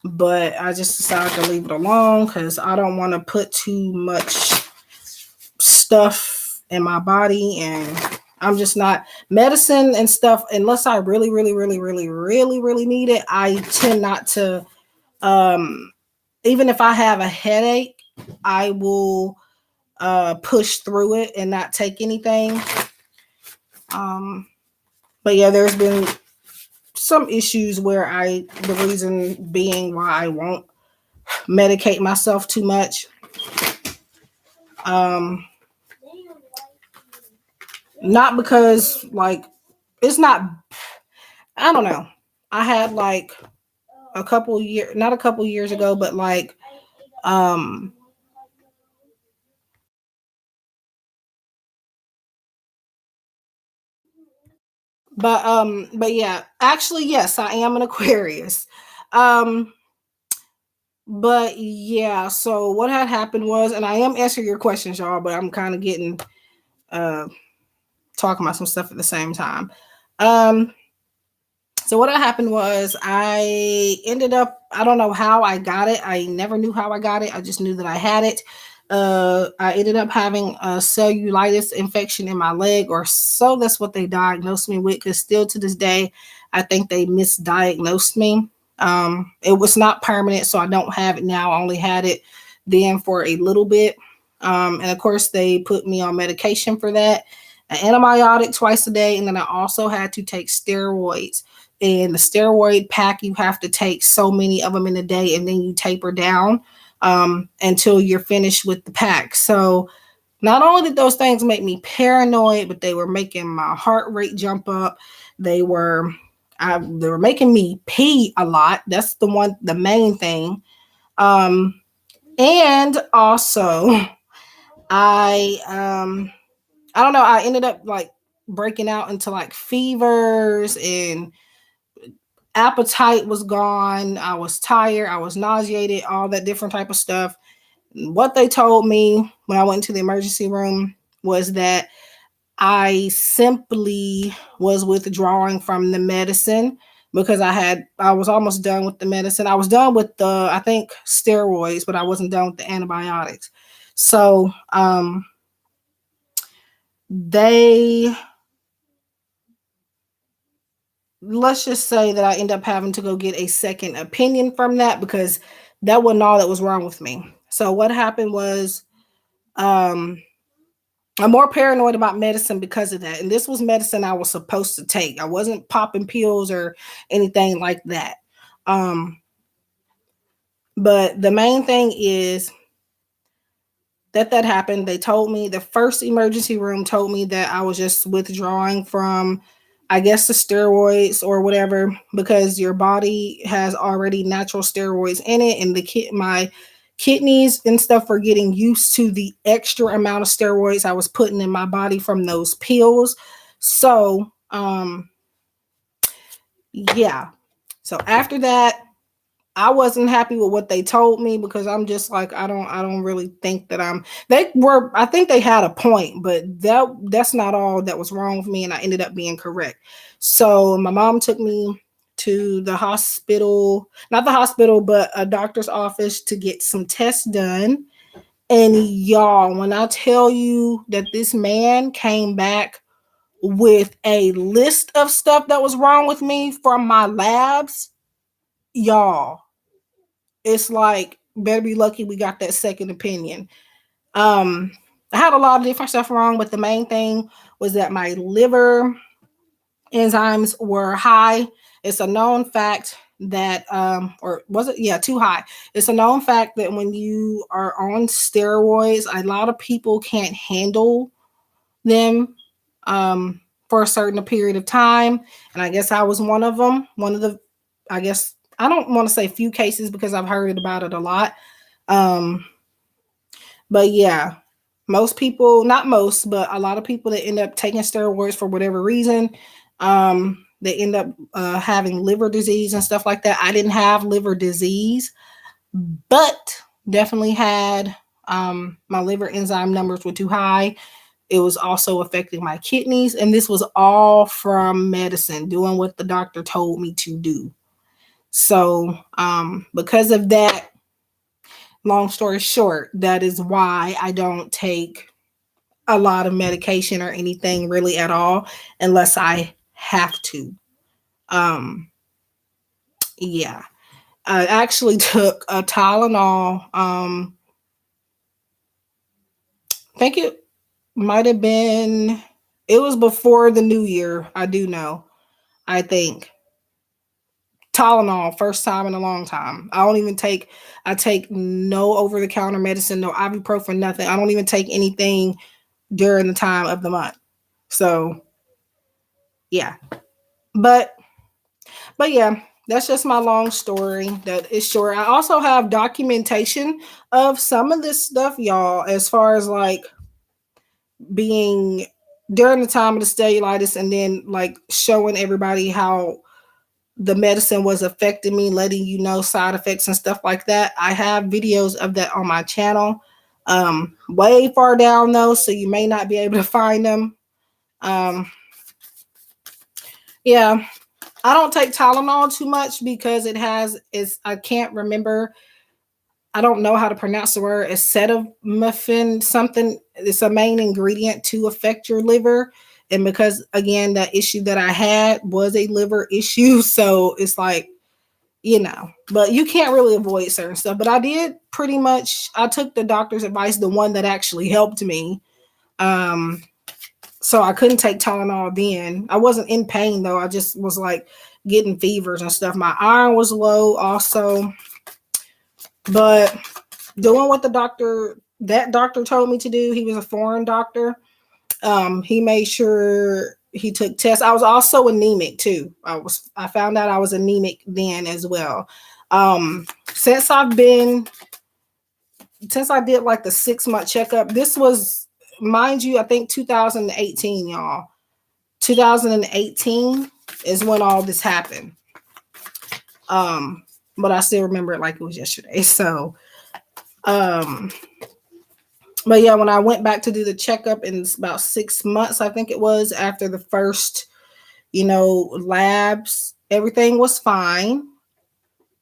but I just decided to leave it alone because I don't want to put too much stuff in my body, and I'm just not medicine and stuff unless I really, really, really, really, really, really need it. I tend not to. Um, Even if I have a headache, I will push through it and not take anything. Um, but yeah, there's been some issues where the reason being why I won't medicate myself too much. Um, Not because like it's not. I don't know. I had like a couple years, not a couple years ago, but like um, but yeah, actually yes, I am an Aquarius. Um, But yeah, so what had happened was, and I am answering your questions, y'all, but I'm kind of getting uh talking about some stuff at the same time. Um, so what had happened was I ended up, I don't know how I got it. I never knew how I got it. I just knew that I had it. I ended up having a cellulitis infection in my leg, or so that's what they diagnosed me with. Because still to this day, I think they misdiagnosed me. It was not permanent, so I don't have it now. I only had it then for a little bit. And of course, they put me on medication for that, an antibiotic twice a day, and then I also had to take steroids. And the steroid pack, you have to take so many of them in a day, and then you taper down until you're finished with the pack. So not only did those things make me paranoid, but they were making my heart rate jump up. They were they were making me pee a lot. That's the main thing. Um, and also, I I don't know. I ended up like breaking out into like fevers, and appetite was gone. I was tired. I was nauseated. All that different type of stuff. What they told me when I went to the emergency room was that I simply was withdrawing from the medicine because I was almost done with the medicine. I was done with the, I think, steroids, but I wasn't done with the antibiotics. So they let's just say that I end up having to go get a second opinion from that, because that wasn't all that was wrong with me. So what happened was um I'm more paranoid about medicine because of that. And this was medicine I was supposed to take. I wasn't popping pills or anything like that. Um, but the main thing is that happened. They told me, the first emergency room told me that I was just withdrawing from, I guess, the steroids or whatever, because your body has already natural steroids in it, and my kidneys and stuff are getting used to the extra amount of steroids I was putting in my body from those pills. So yeah. So after that, I wasn't happy with what they told me, because I'm just like, I don't really think that I think they had a point, but that's not all that was wrong with me, and I ended up being correct. So my mom took me to the hospital, not the hospital, but a doctor's office to get some tests done. And y'all, when I tell you that this man came back with a list of stuff that was wrong with me from my labs, y'all, it's like, better be lucky we got that second opinion. I had a lot of different stuff wrong, but the main thing was that my liver enzymes were high. It's a known fact that or was it, yeah, too high. It's a known fact that when you are on steroids, a lot of people can't handle them um for a certain period of time. And I guess I was one of them. One of the, I guess, I don't want to say few cases because I've heard about it a lot. Um, but yeah, most people, not most, but a lot of people that end up taking steroids for whatever reason, they end up having liver disease and stuff like that. I didn't have liver disease, but definitely had my liver enzyme numbers were too high. It was also affecting my kidneys, and this was all from medicine, doing what the doctor told me to do. So, because of that, long story short, that is why I don't take a lot of medication or anything really at all unless I have to. Um, yeah. I actually took a Tylenol. I think it might have been, it was before the new year. I do know. I think Tylenol, first time in a long time. I take no over the counter medicine, no ibuprofen, nothing. I don't even take anything during the time of the month. So yeah, but yeah, that's just my long story. That is short. I also have documentation of some of this stuff, y'all, as far as like being during the time of the cellulitis, and then like showing everybody how the medicine was affecting me, letting you know side effects and stuff like that. I have videos of that on my channel. Way far down though, so you may not be able to find them. Um, yeah, I don't take Tylenol too much because I can't remember. I don't know how to pronounce the word. Acetaminophen something. It's a main ingredient to affect your liver. And because again, that issue that I had was a liver issue. So it's like, but you can't really avoid certain stuff. But I took the doctor's advice, the one that actually helped me. So I couldn't take Tylenol then. I wasn't in pain though. I just was like getting fevers and stuff. My iron was low also. But doing what that doctor told me to do, he was a foreign doctor. He made sure he took tests. I was also anemic too. I found out I was anemic then as well. Since I did like the 6-month checkup, this was, mind you, I think 2018, y'all. 2018 is when all this happened. But I still remember it like it was yesterday. So, but yeah, when I went back to do the checkup in about 6 months, I think it was, after the first, labs, everything was fine.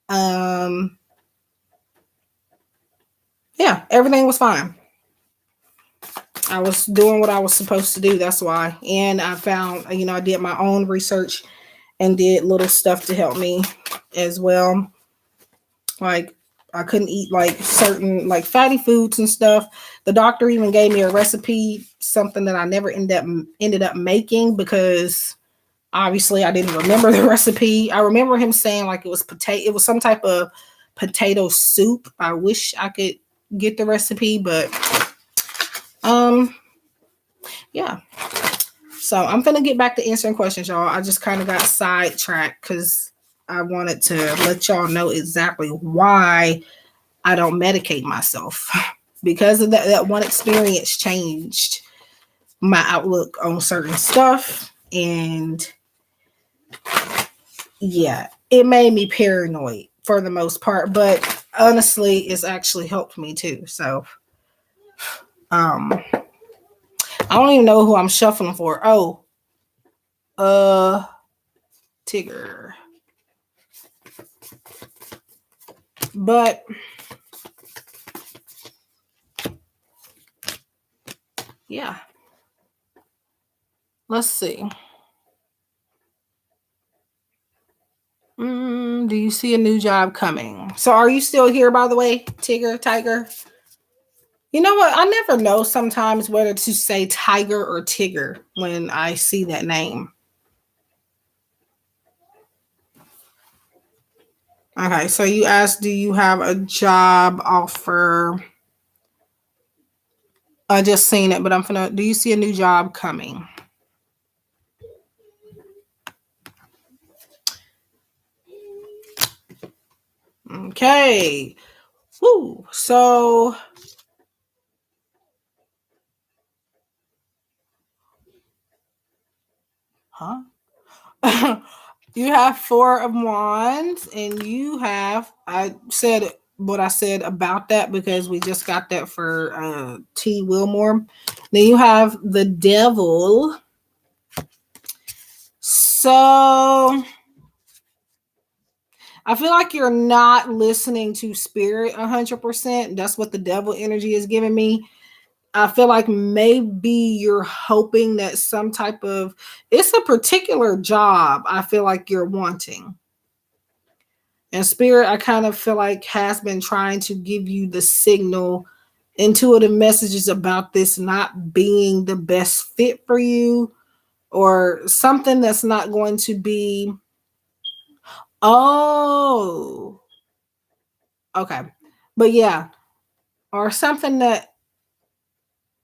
Yeah, everything was fine. I was doing what I was supposed to do. That's why. And I found, I did my own research and did little stuff to help me as well. Like, I couldn't eat like certain like fatty foods and stuff. The doctor even gave me a recipe, something that I never ended up making because obviously I didn't remember the recipe. I remember him saying like it was some type of potato soup. I wish I could get the recipe, but yeah. So I'm gonna get back to answering questions, y'all. I just kind of got sidetracked because I wanted to let y'all know exactly why I don't medicate myself. Because of that one experience changed my outlook on certain stuff. And yeah, it made me paranoid for the most part. But honestly, it's actually helped me too. So I don't even know who I'm shuffling for. Oh, Tigger. But yeah, let's see. Do you see a new job coming? So are you still here, by the way, Tiger? You know what? I never know sometimes whether to say Tiger or Tigger when I see that name. Okay, so you asked, do you have a job offer? I just seen it, but do you see a new job coming? Okay. Woo. So you have 4 of wands, and I said what I said about that because we just got that for T. Wilmore. Then you have the devil. So I feel like you're not listening to spirit 100%. That's what the devil energy is giving me. I feel like maybe you're hoping that it's a particular job I feel like you're wanting. And spirit, I kind of feel like has been trying to give you the signal, intuitive messages about this not being the best fit for you, or something that's not going to be. Oh, okay. But yeah, or something that,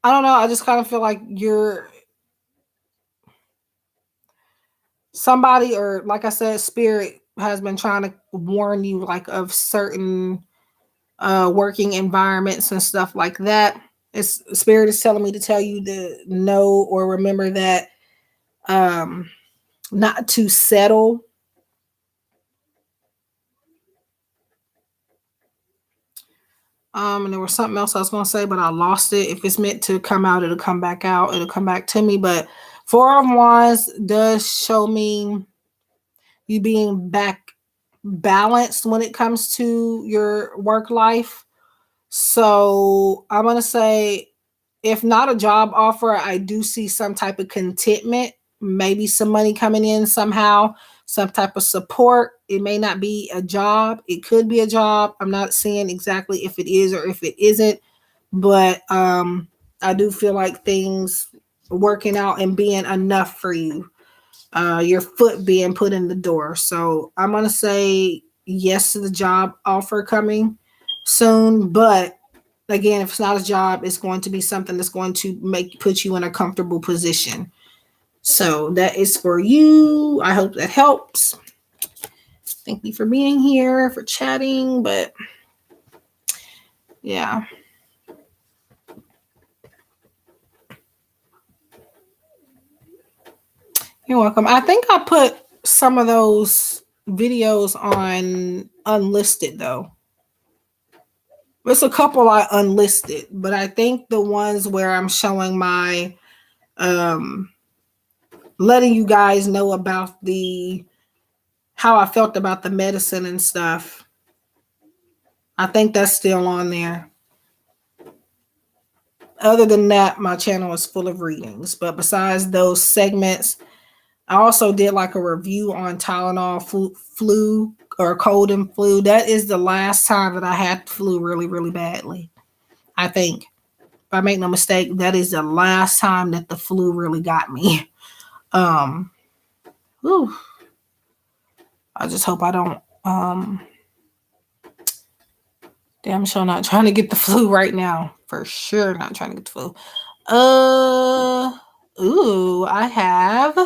I don't know. I just kind of feel like you're somebody, or like I said, spirit has been trying to warn you like of certain working environments and stuff like that. Spirit is telling me to tell you to know or remember that not to settle And there was something else I was going to say, but I lost it. If it's meant to come out, it'll come back out. It'll come back to me. But Four of Wands does show me you being back balanced when it comes to your work life. So I'm going to say, if not a job offer, I do see some type of contentment, maybe some money coming in somehow, some type of support. It may not be a job. It could be a job. I'm not saying exactly if it is or if it isn't, but I do feel like things working out and being enough for you, your foot being put in the door. So I'm going to say yes to the job offer coming soon, but again, if it's not a job, it's going to be something that's going to put you in a comfortable position. So that is for you. I hope that helps. Thank you for being here, for chatting, but yeah. You're welcome. I think I put some of those videos on unlisted though. There's a couple I unlisted, but I think the ones where I'm showing my letting you guys know about the how I felt about the medicine and stuff, I think that's still on there. Other than that, my channel is full of readings. But besides those segments, I also did like a review on Tylenol flu or cold and flu. That is the last time that I had flu really, really badly. I think. If I make no mistake, that is the last time that the flu really got me. Whew. I just hope I don't damn sure not trying to get the flu right now. For sure not trying to get the flu. I have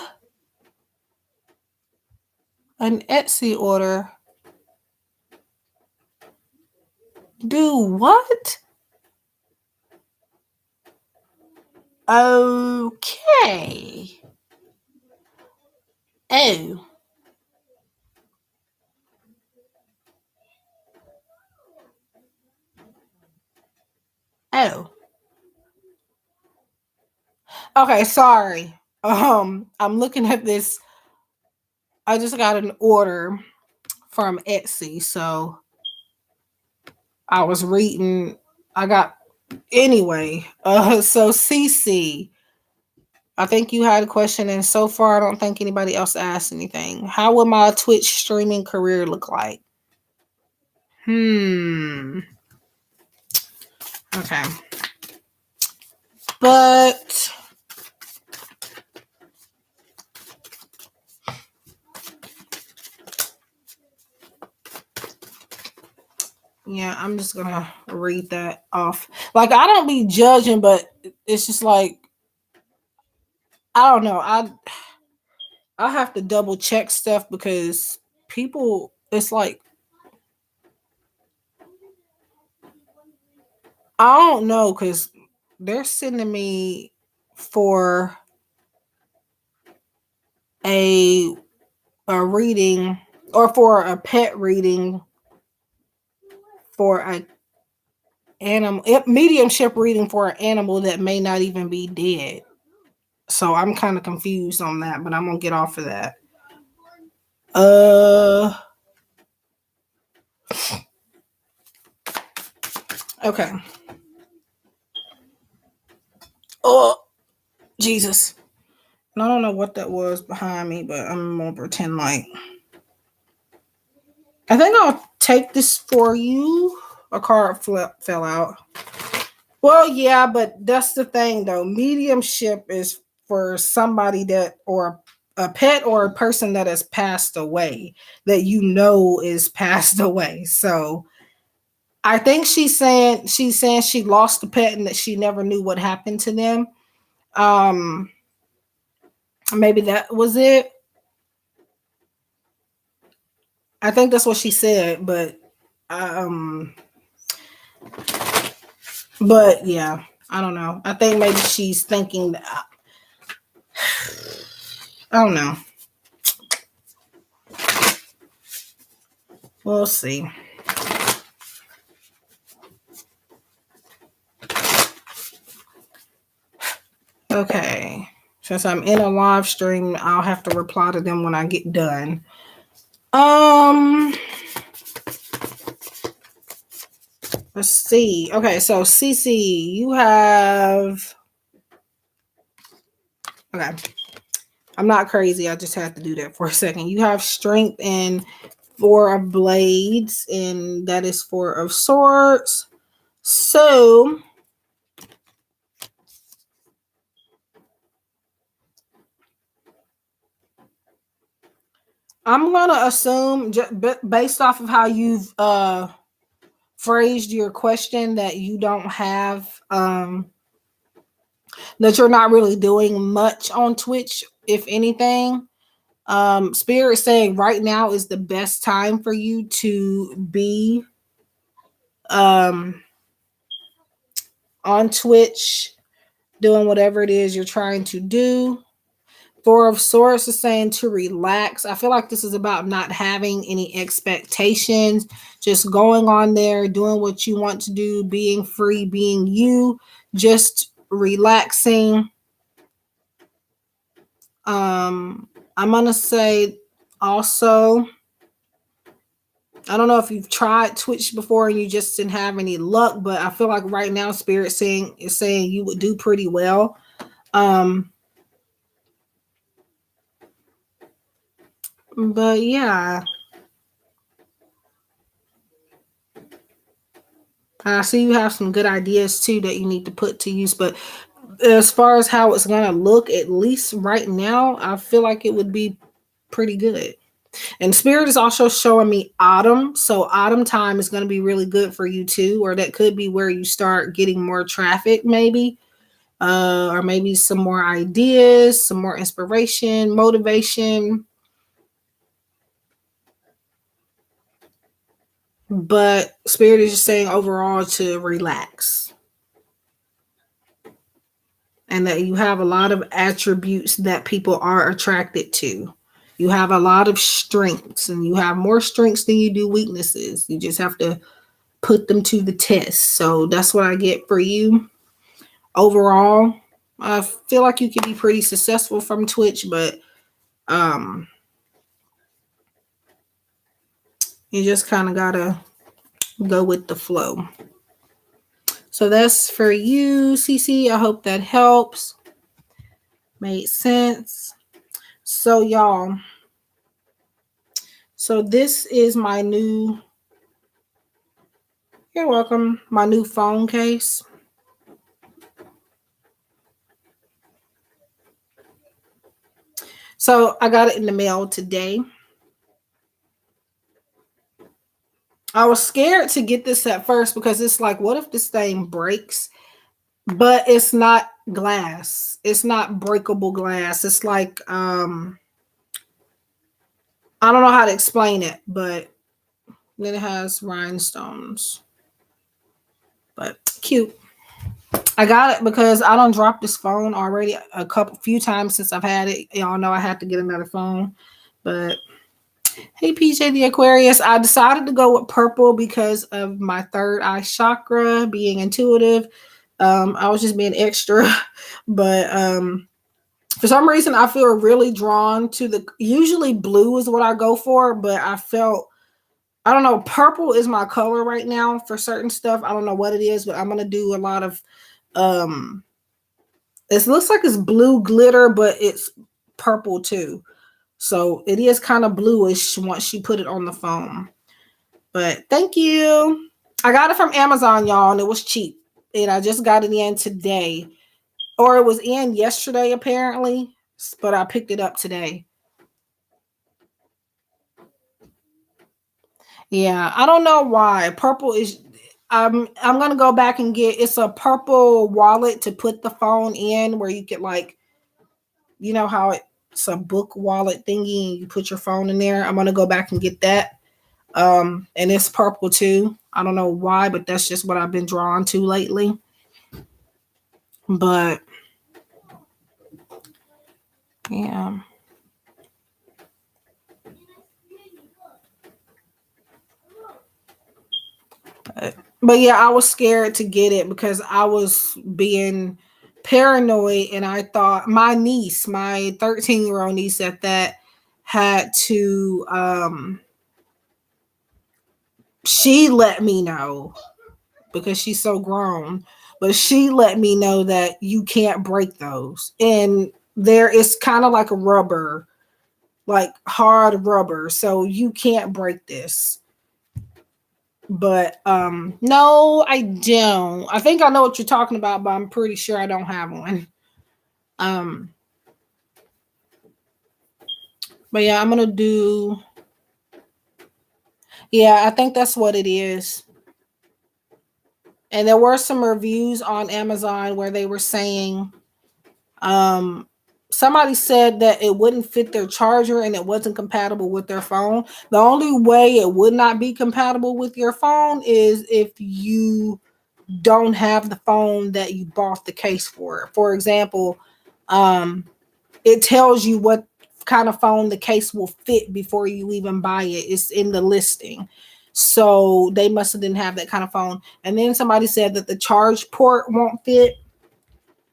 an Etsy order. Do what? Okay. Oh. Oh. Okay, sorry. I'm looking at this. I just got an order from Etsy, so I was reading. I got anyway. So CC, I think you had a question, and so far I don't think anybody else asked anything. How would my Twitch streaming career look like? Okay. But yeah, I'm just gonna read that off. Like, I don't be judging, but it's just like, I don't know. I have to double check stuff because people, it's like, I don't know, because they're sending me for a reading, or for a pet reading for a animal, mediumship reading for an animal that may not even be dead. So I'm kind of confused on that, but I'm gonna get off of that. Okay. Oh, Jesus. I don't know what that was behind me, but I'm gonna pretend like. I think I'll take this for you. A card fell out. Well, yeah, but that's the thing though. Mediumship is for somebody that, or a pet or a person that has passed away, that you know is passed away. So I think she's saying she lost the pet and that she never knew what happened to them. Maybe that was it. I think that's what she said, um but yeah, I don't know. I think maybe she's thinking that, I don't know. We'll see. Okay. Since I'm in a live stream, I'll have to reply to them when I get done. Let's see. Okay, so CC, you have. Okay. I'm not crazy. I just had to do that for a second. You have strength in 4 of blades, and that is 4 of swords. So I'm gonna assume, based off of how you've phrased your question, that you don't have that you're not really doing much on Twitch, if anything. Spirit saying right now is the best time for you to be um on Twitch doing whatever it is you're trying to do. 4 of Swords is saying to relax. I feel like this is about not having any expectations, just going on there, doing what you want to do, being free, being you, just relaxing. I'm gonna say also, I don't know if you've tried Twitch before and you just didn't have any luck, but I feel like right now Spirit is saying you would do pretty well. But yeah, I see you have some good ideas too that you need to put to use. But as far as how it's gonna look, at least right now, I feel like it would be pretty good. And Spirit is also showing me autumn. So autumn time is going to be really good for you too, or that could be where you start getting more traffic, maybe, or maybe some more ideas, some more inspiration, motivation. But Spirit is just saying overall to relax, and that you have a lot of attributes that people are attracted to. You have a lot of strengths, and you have more strengths than you do weaknesses. You just have to put them to the test. So that's what I get for you. Overall, I feel like you can be pretty successful from Twitch, but um you just kind of gotta go with the flow. So that's for you, CC. I hope that helps. Made sense. So y'all, so this is my new, you're welcome, my new phone case. So I got it in the mail today. I was scared to get this at first because it's like, what if this thing breaks? But it's not glass. It's not breakable glass. It's like I don't know how to explain it, but then it has rhinestones. But cute. I got it because I don't drop this phone already few times since I've had it. Y'all know I had to get another phone. But hey, PJ the Aquarius, I decided to go with purple because of my third eye chakra being intuitive. I was just being extra, but for some reason I feel really drawn to usually blue is what I go for, but I don't know, purple is my color right now for certain stuff. I don't know what it is, but I'm gonna do a lot of it looks like it's blue glitter, but it's purple too. So it is kind of bluish once you put it on the phone. But thank you. I got it from Amazon, y'all, and it was cheap. And I just got it in today. Or it was in yesterday, apparently. But I picked it up today. Yeah, I don't know why. Purple is I'm gonna go back and it's a purple wallet to put the phone in where you get like, you know how it's a book wallet thingy and you put your phone in there. I'm gonna go back and get that. And it's purple too. I don't know why, but that's just what I've been drawn to lately. But yeah. But yeah, I was scared to get it because I was being paranoid, and I thought my niece, my 13-year-old niece at that, had to she let me know because she's so grown, but she let me know that you can't break those. And there is kind of like a rubber, like hard rubber, so you can't break this. But no, I don't. I think I know what you're talking about, but I'm pretty sure I don't have one. Um but yeah, I'm gonna do, yeah, I think that's what it is. And there were some reviews on Amazon where they were saying, um somebody said that it wouldn't fit their charger and it wasn't compatible with their phone. The only way it would not be compatible with your phone is if you don't have the phone that you bought the case for. For example, um it tells you what kind of phone the case will fit before you even buy it. It's in the listing. So they must have didn't have that kind of phone. And then somebody said that the charge port won't fit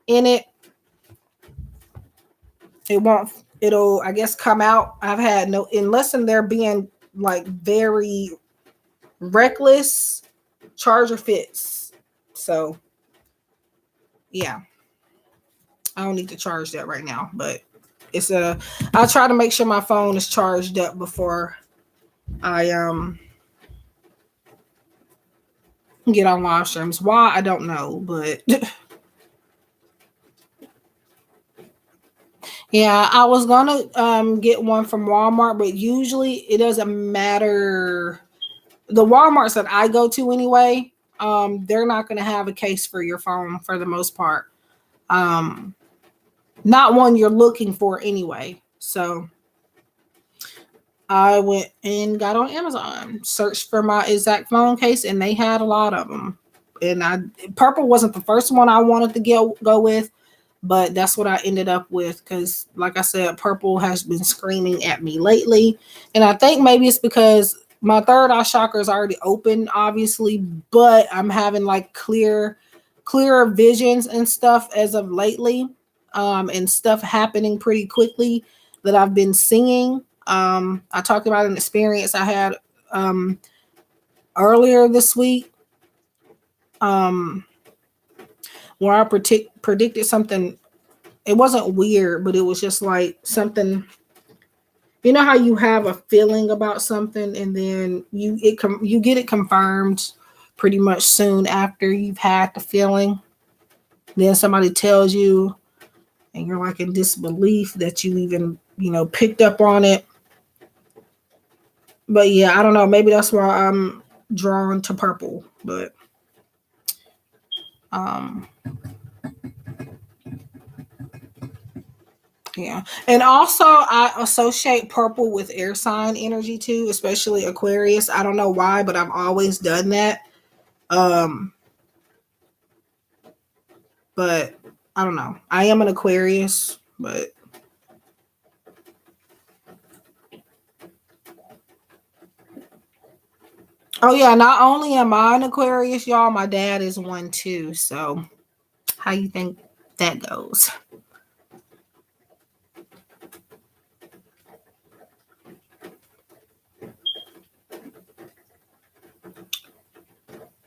in it. It won't, it'll, I guess, come out. I've had no, unless in there being like very reckless, charger fits. So yeah, I don't need to charge that right now, but it's a, I'll try to make sure my phone is charged up before I get on live streams. Why, I don't know, but yeah, I was gonna get one from Walmart, but usually it doesn't matter. The Walmarts that I go to anyway, they're not gonna have a case for your phone for the most part. Um, Not one you're looking for anyway. So I went and got on Amazon, searched for my exact phone case, and they had a lot of them. And purple wasn't the first one I wanted to go with, but that's what I ended up with because, like I said, purple has been screaming at me lately, and I think maybe it's because my third eye chakra is already open, obviously, but I'm having like clearer visions and stuff as of lately, and stuff happening pretty quickly that I've been seeing. I talked about an experience I had um, earlier this week, um, where I predicted something. It wasn't weird, but it was just like something. You know how you have a feeling about something, and then you get it confirmed pretty much soon after you've had the feeling. Then somebody tells you, and you're like in disbelief that you even picked up on it. But yeah, I don't know. Maybe that's why I'm drawn to purple. But um, yeah. And also I associate purple with air sign energy too, especially Aquarius. I don't know why, but I've always done that. Um, but I don't know. I am an Aquarius, but oh yeah, not only am I an Aquarius, y'all, my dad is one too. So how you think that goes?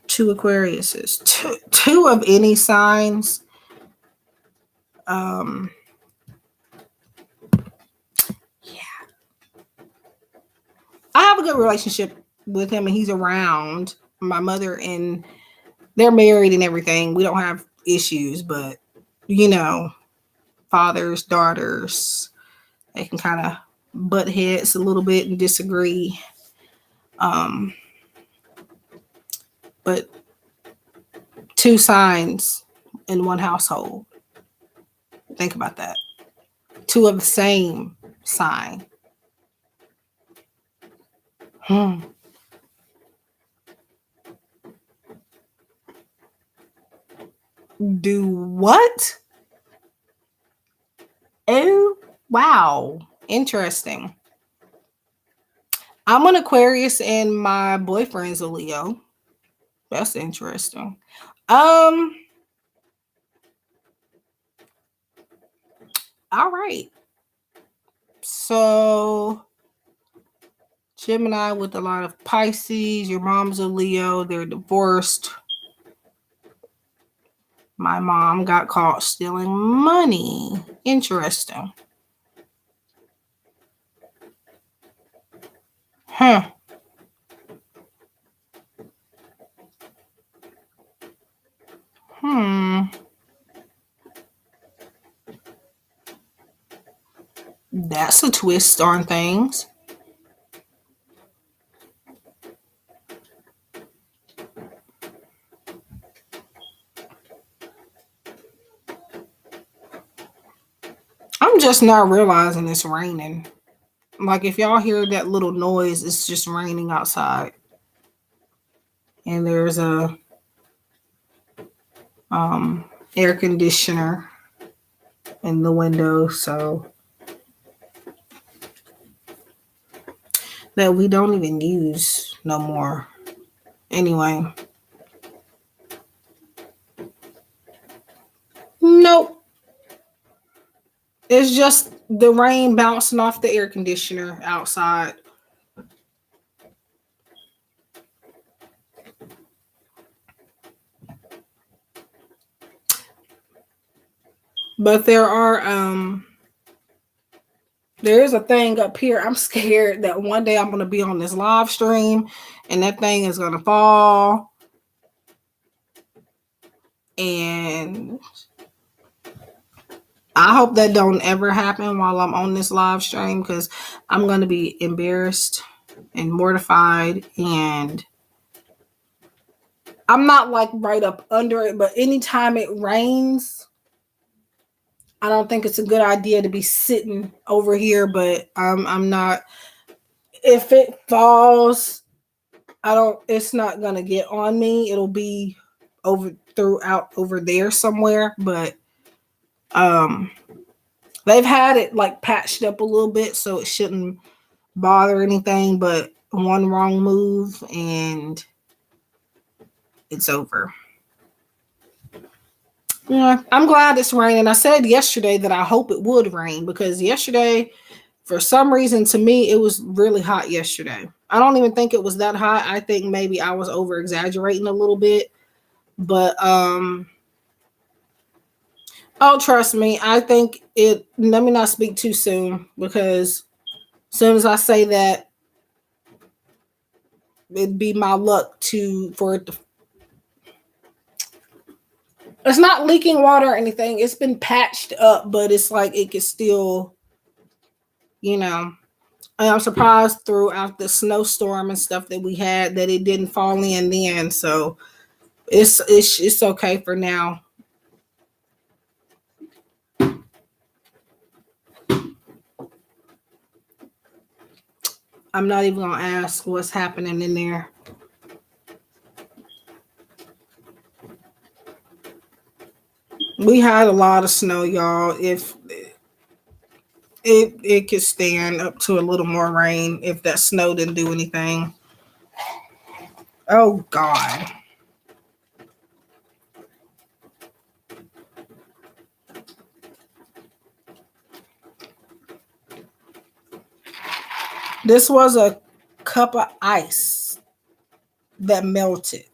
Two Aquariuses, two of any signs. Um, yeah, I have a good relationship with him, and he's around my mother, and they're married and everything. We don't have issues, but you know, fathers, daughters, they can kind of butt heads a little bit and disagree. Um, but two signs in one household. Think about that. Two of the same sign. Hmm. Do what? Oh, wow. Interesting. I'm an Aquarius and my boyfriend's a Leo. That's interesting. Um, All right. So Gemini with a lot of Pisces. Your mom's a Leo. They're divorced. My mom got caught stealing money. Interesting. Huh. Hmm. That's a twist on things. I'm just not realizing it's raining. Like if y'all hear that little noise, it's just raining outside. And there's a air conditioner in the window, so that we don't even use no more. Anyway, nope. It's just the rain bouncing off the air conditioner outside. But there is a thing up here. I'm scared that one day I'm gonna be on this live stream and that thing is gonna fall. And I hope that don't ever happen while I'm on this live stream because I'm gonna be embarrassed and mortified, and I'm not like right up under it, but anytime it rains, I don't think it's a good idea to be sitting over here, but I'm not. If it falls, I don't. It's not gonna get on me. It'll be over throughout over there somewhere. But um, they've had it like patched up a little bit, so it shouldn't bother anything. But one wrong move and it's over. Yeah, I'm glad it's raining. I said yesterday that I hope it would rain because yesterday, for some reason, to me, it was really hot yesterday. I don't even think it was that hot. I think maybe I was over exaggerating a little bit. But oh, trust me, I think it. Let me not speak too soon because as soon as I say that, it'd be my luck to for it to. It's not leaking water or anything. It's been patched up, but it's like it could still, you know. And I'm surprised throughout the snowstorm and stuff that we had that it didn't fall in then. So it's okay for now. I'm not even gonna ask what's happening in there. We had a lot of snow, y'all. If it could stand up to a little more rain if that snow didn't do anything. Oh God. This was a cup of ice that melted.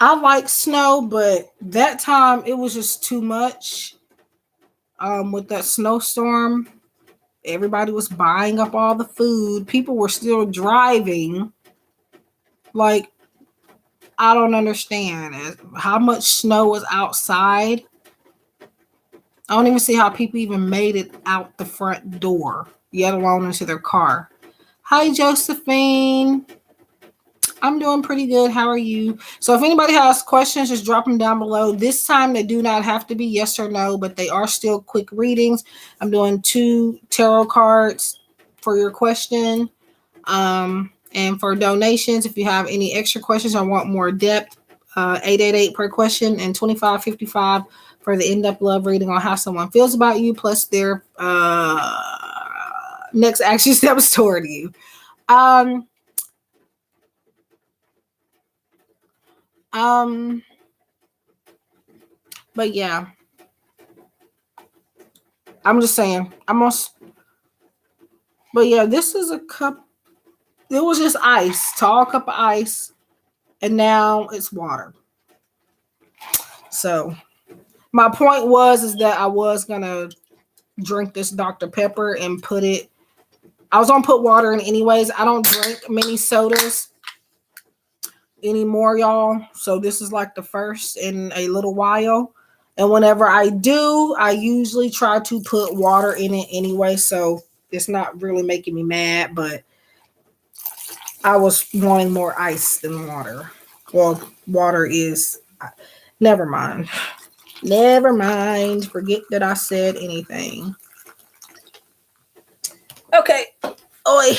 I like snow, but that time it was just too much. With that snowstorm, everybody was buying up all the food. People were still driving. Like, I don't understand how much snow was outside. I don't even see how people even made it out the front door, yet alone into their car. Hi, Josephine. I'm doing pretty good. How are you? So if anybody has questions, just drop them down below. This time they do not have to be yes or no, but they are still quick readings. I'm doing 2 tarot cards for your question. And for donations, if you have any extra questions or want more depth, 888 per question and 25.55 for the in-depth love reading on how someone feels about you, plus their next action steps toward you. Um, um, but yeah, I'm just saying. But yeah, this is a cup. It was just ice, tall cup of ice, and now it's water. So my point is that I was gonna drink this Dr. Pepper and put it. I was gonna put water in anyways. I don't drink many sodas anymore, y'all. So this is like the first in a little while. And whenever I do, I usually try to put water in it anyway. So it's not really making me mad, but I was wanting more ice than water. Well, water is. Never mind. Never mind. Forget that I said anything. Okay. Oi.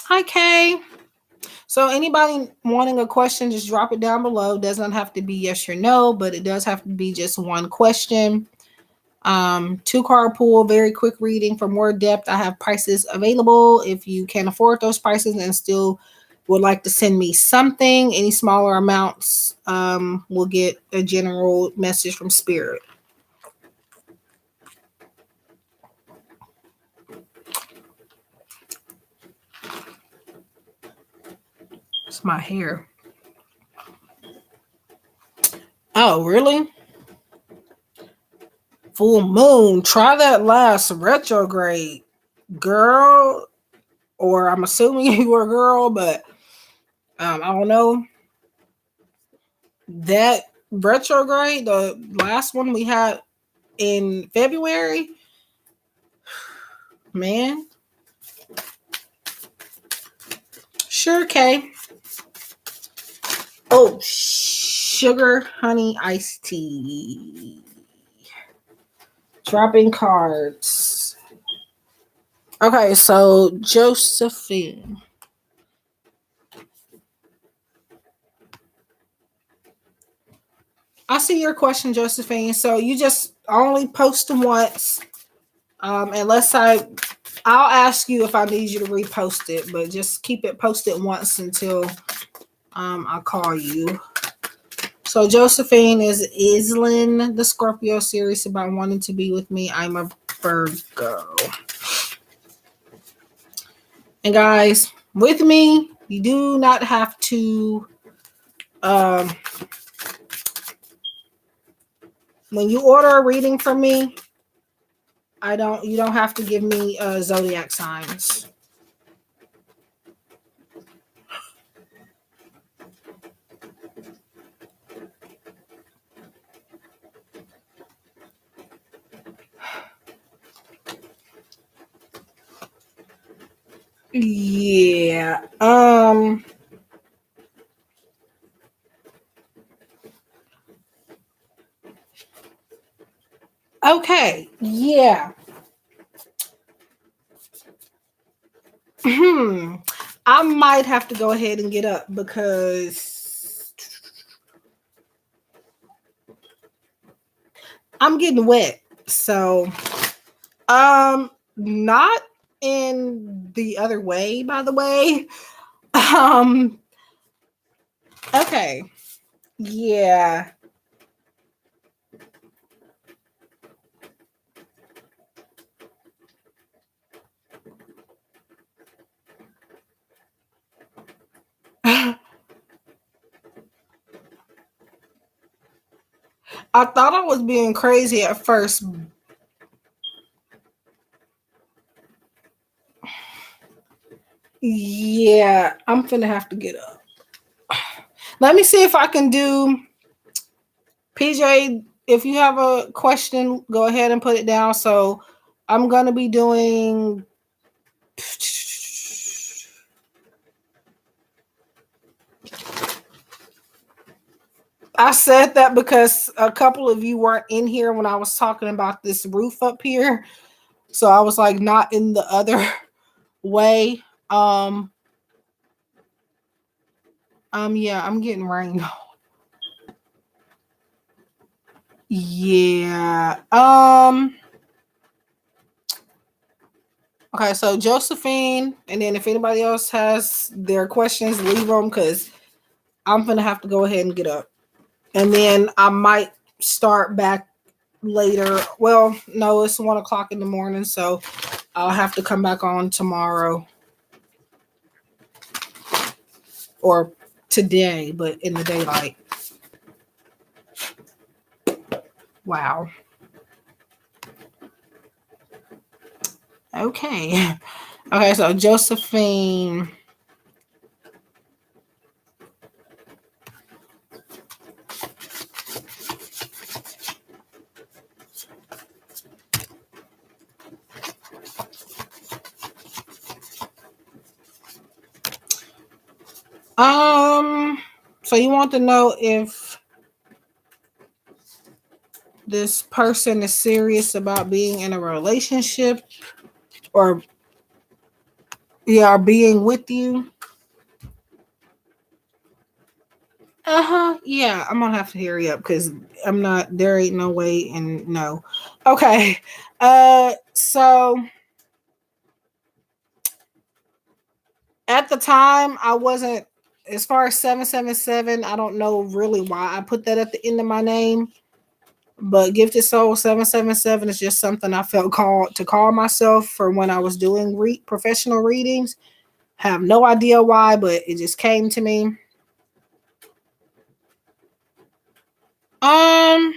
Hi, Kay. So anybody wanting a question, just drop it down below. It doesn't have to be yes or no, but it does have to be just one question. 2-card pool, very quick reading. For more depth, I have prices available. If you can't afford those prices and still would like to send me something, any smaller amounts will get a general message from Spirit. It's my hair. Oh, really? Full moon. Try that last retrograde, girl. Or I'm assuming you were a girl, but I don't know. That retrograde, the last one we had in February, man. Sure, Kay. Oh, sugar honey iced tea. Dropping cards. Okay, so Josephine. I see your question, Josephine. So you just only post them once. Unless I'll ask you if I need you to repost it, but just keep it posted once until I call you. So Josephine is Islin, the Scorpio, serious about wanting to be with me. I'm a Virgo. And guys, with me, you do not have to when you order a reading from me, you don't have to give me zodiac signs. Yeah. Okay. Yeah. I might have to go ahead and get up because I'm getting wet. So, not in the other way, by the way. Okay. Yeah. I thought I was being crazy at first. Yeah, I'm finna have to get up. Let me see if I can do PJ. If you have a question, go ahead and put it down. So I'm gonna be doing. I said that because a couple of you weren't in here when I was talking about this roof up here. So I was like not in the other way. Yeah, I'm getting rained on. Yeah. Okay, so Josephine, and then if anybody else has their questions, leave them because I'm gonna have to go ahead and get up. And then I might start back later. Well, no, it's 1 o'clock in the morning, so I'll have to come back on tomorrow or today, but in the daylight. Wow. Okay. Okay, so Josephine. So you want to know if this person is serious about being in a relationship or yeah, or being with you? Uh-huh. Yeah, I'm gonna have to hurry up because I'm not there ain't no way and no. Okay. So at the time I wasn't as far as 777, I don't know really why I put that at the end of my name. But Gifted Soul 777 is just something I felt called to call myself for when I was doing professional readings. Have no idea why, but it just came to me. Um,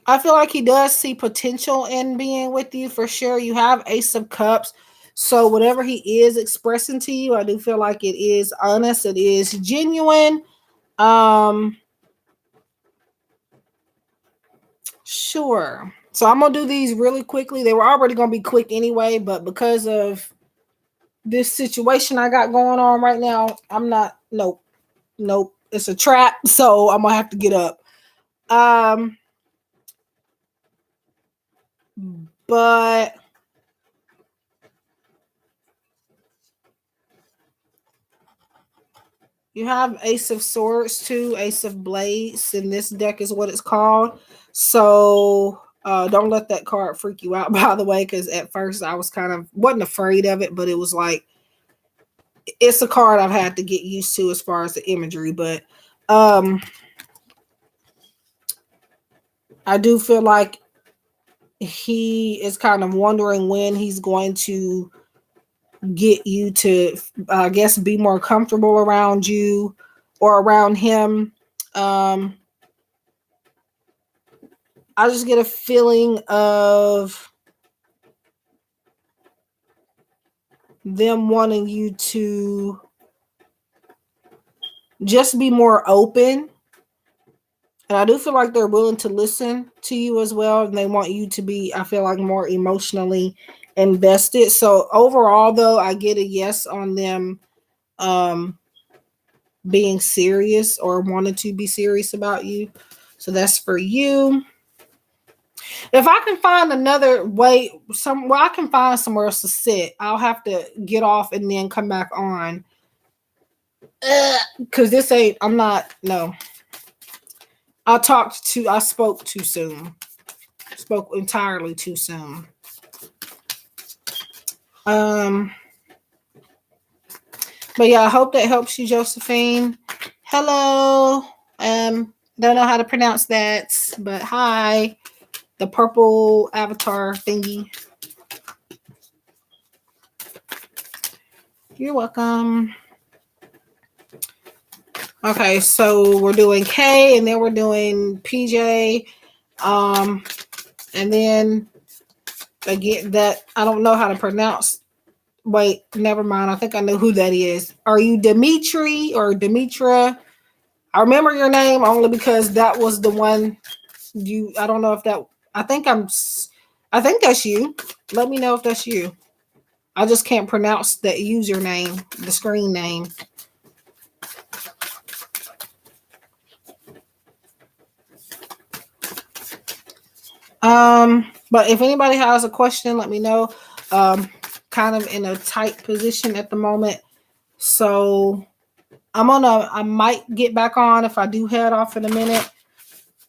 I feel like he does see potential in being with you for sure. You have Ace of Cups. So whatever he is expressing to you, I do feel like it is honest, it is genuine. Um, sure. So I'm gonna do these really quickly. They were already gonna be quick anyway, but because of this situation I got going on right now, I'm not. Nope, nope. It's a trap. So I'm gonna have to get up. Um, but you have Ace of Swords too, Ace of Blades, and this deck is what it's called. So don't let that card freak you out, by the way, because at first I was kind of wasn't afraid of it, but it was like it's a card I've had to get used to as far as the imagery. But I do feel like he is kind of wondering when he's going to get you to, I guess, be more comfortable around you or around him. Um, I just get a feeling of them wanting you to just be more open. And I do feel like they're willing to listen to you as well. And they want you to be, I feel like, more emotionally invested. So overall, though, I get a yes on them being serious or wanting to be serious about you. So that's for you. If I can find another way, I can find somewhere else to sit. I'll have to get off and then come back on. Because this ain't, I'm not, no. I spoke too soon. Spoke entirely too soon. Um, but yeah, I hope that helps you, Josephine. Hello. Don't know how to pronounce that, but hi. The purple avatar thingy. You're welcome. Okay, so we're doing K and then we're doing PJ. And then again, that I don't know how to pronounce. Wait, never mind. I think I know who that is. Are you Dimitri or Dimitra? I remember your name only because that was the one I don't know if that, I think that's you. Let me know if that's you. I just can't pronounce the username, the screen name. But if anybody has a question, let me know. kind of in a tight position at the moment. So I might get back on if I do head off in a minute,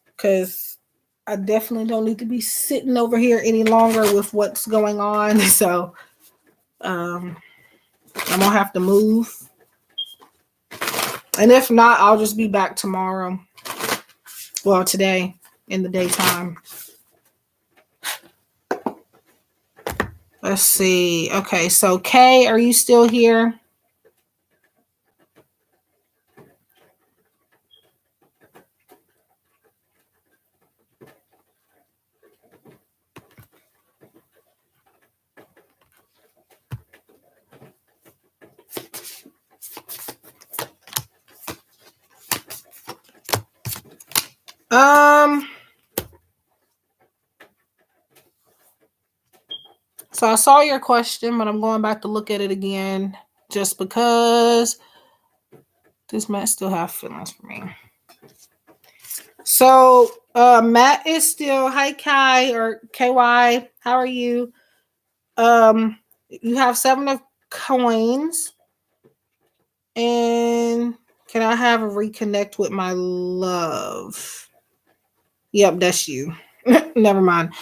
because I definitely don't need to be sitting over here any longer with what's going on. So I'm gonna have to move. And if not, I'll just be back tomorrow. Well, today in the daytime. Let's see. Okay, so Kay, are you still here? So I saw your question, but I'm going back to look at it again just because this might still have feelings for me. So Matt is still, hi Kai or KY, how are you? You have 7 of coins. And can I have a reconnect with my love? Yep, that's you. Never mind.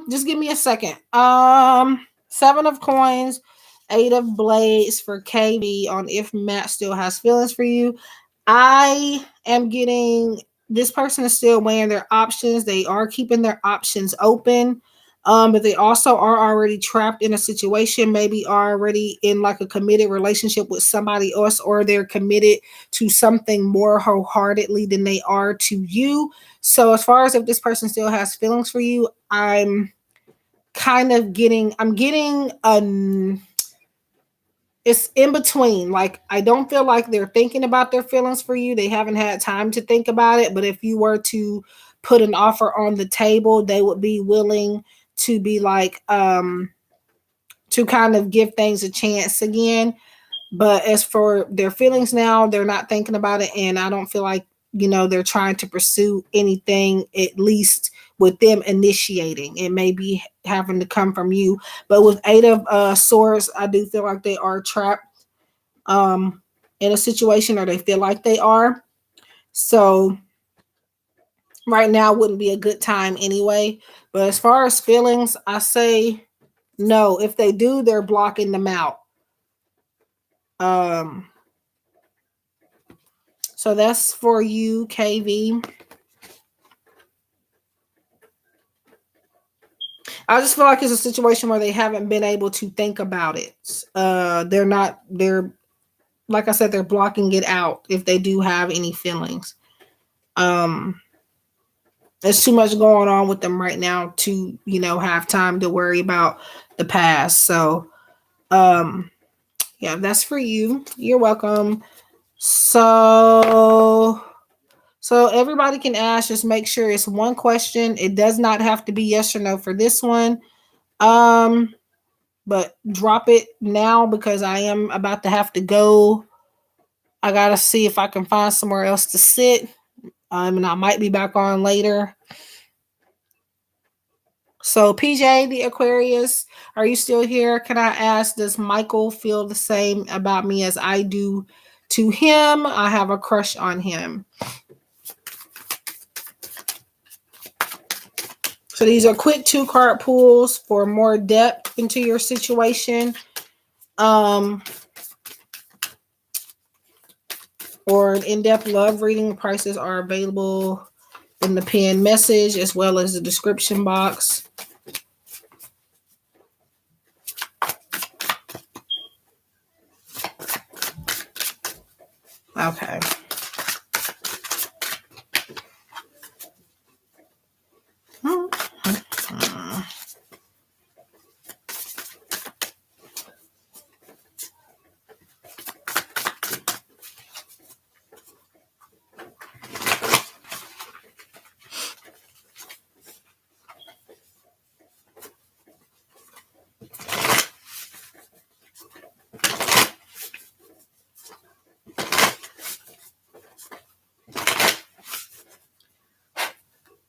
Just give me a second. 7 of coins, 8 of blades for KB on if Matt still has feelings for you. I am getting, this person is still weighing their options. They are keeping their options open. But they also are already trapped in a situation, maybe already in like a committed relationship with somebody else, or they're committed to something more wholeheartedly than they are to you. So as far as if this person still has feelings for you, I'm getting it's in between. Like, I don't feel like they're thinking about their feelings for you. They haven't had time to think about it. But if you were to put an offer on the table, they would be willing to be like, to kind of give things a chance again. But as for their feelings now, they're not thinking about it. And I don't feel like, they're trying to pursue anything, at least with them initiating. It may be having to come from you. But with 8 of swords, I do feel like they are trapped in a situation, or they feel like they are. So right now wouldn't be a good time anyway. But as far as feelings, I say no. If they do, they're blocking them out. So that's for you, KV. I just feel like it's a situation where they haven't been able to think about it. They're like I said, they're blocking it out if they do have any feelings. There's too much going on with them right now to, have time to worry about the past. So, yeah, that's for you. You're welcome. So everybody can ask, just make sure it's one question. It does not have to be yes or no for this one. But drop it now because I am about to have to go. I gotta see if I can find somewhere else to sit. And I might be back on later. So PJ, the Aquarius, are you still here? Can I ask, does Michael feel the same about me as I do to him? I have a crush on him. So these are quick 2-card pulls for more depth into your situation. Or an in-depth love reading. Prices are available in the pinned message as well as the description box. Okay.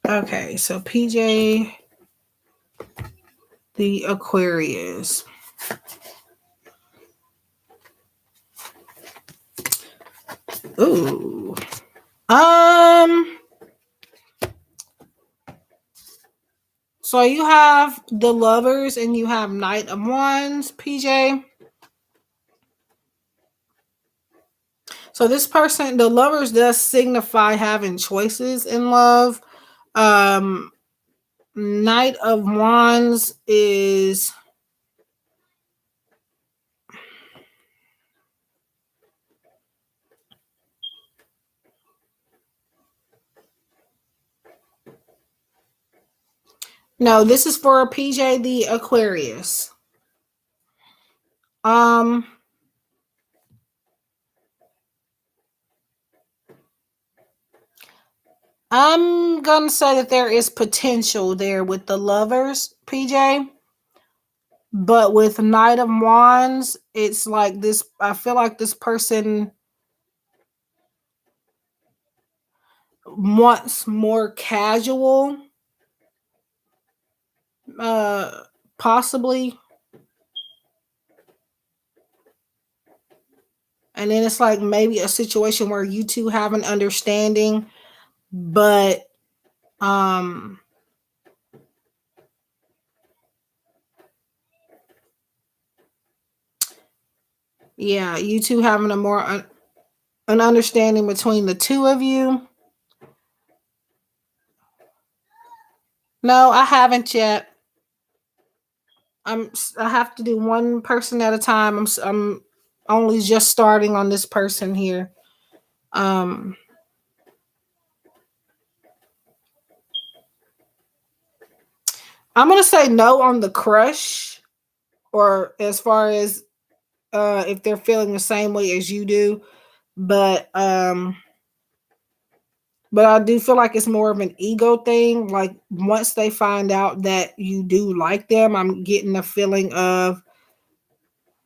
Okay, so PJ, the Aquarius. Ooh. Um. So you have the Lovers and you have Knight of Wands, PJ. So this person, the Lovers, does signify having choices in love. Um, Knight of Wands is no. This is for PJ the Aquarius. Um, I'm gonna say that there is potential there with the Lovers, PJ. But with Knight of Wands, it's like this. I feel like this person wants more casual, uh, possibly. And then it's like maybe a situation where you two have an understanding, but um, yeah, you two having a more an understanding between the two of you. No, I haven't yet. I have to do one person at a time. I'm only just starting on this person here. Um, I'm gonna say no on the crush, or as far as if they're feeling the same way as you do, but but I do feel like it's more of an ego thing. Like once they find out that you do like them, I'm getting a feeling of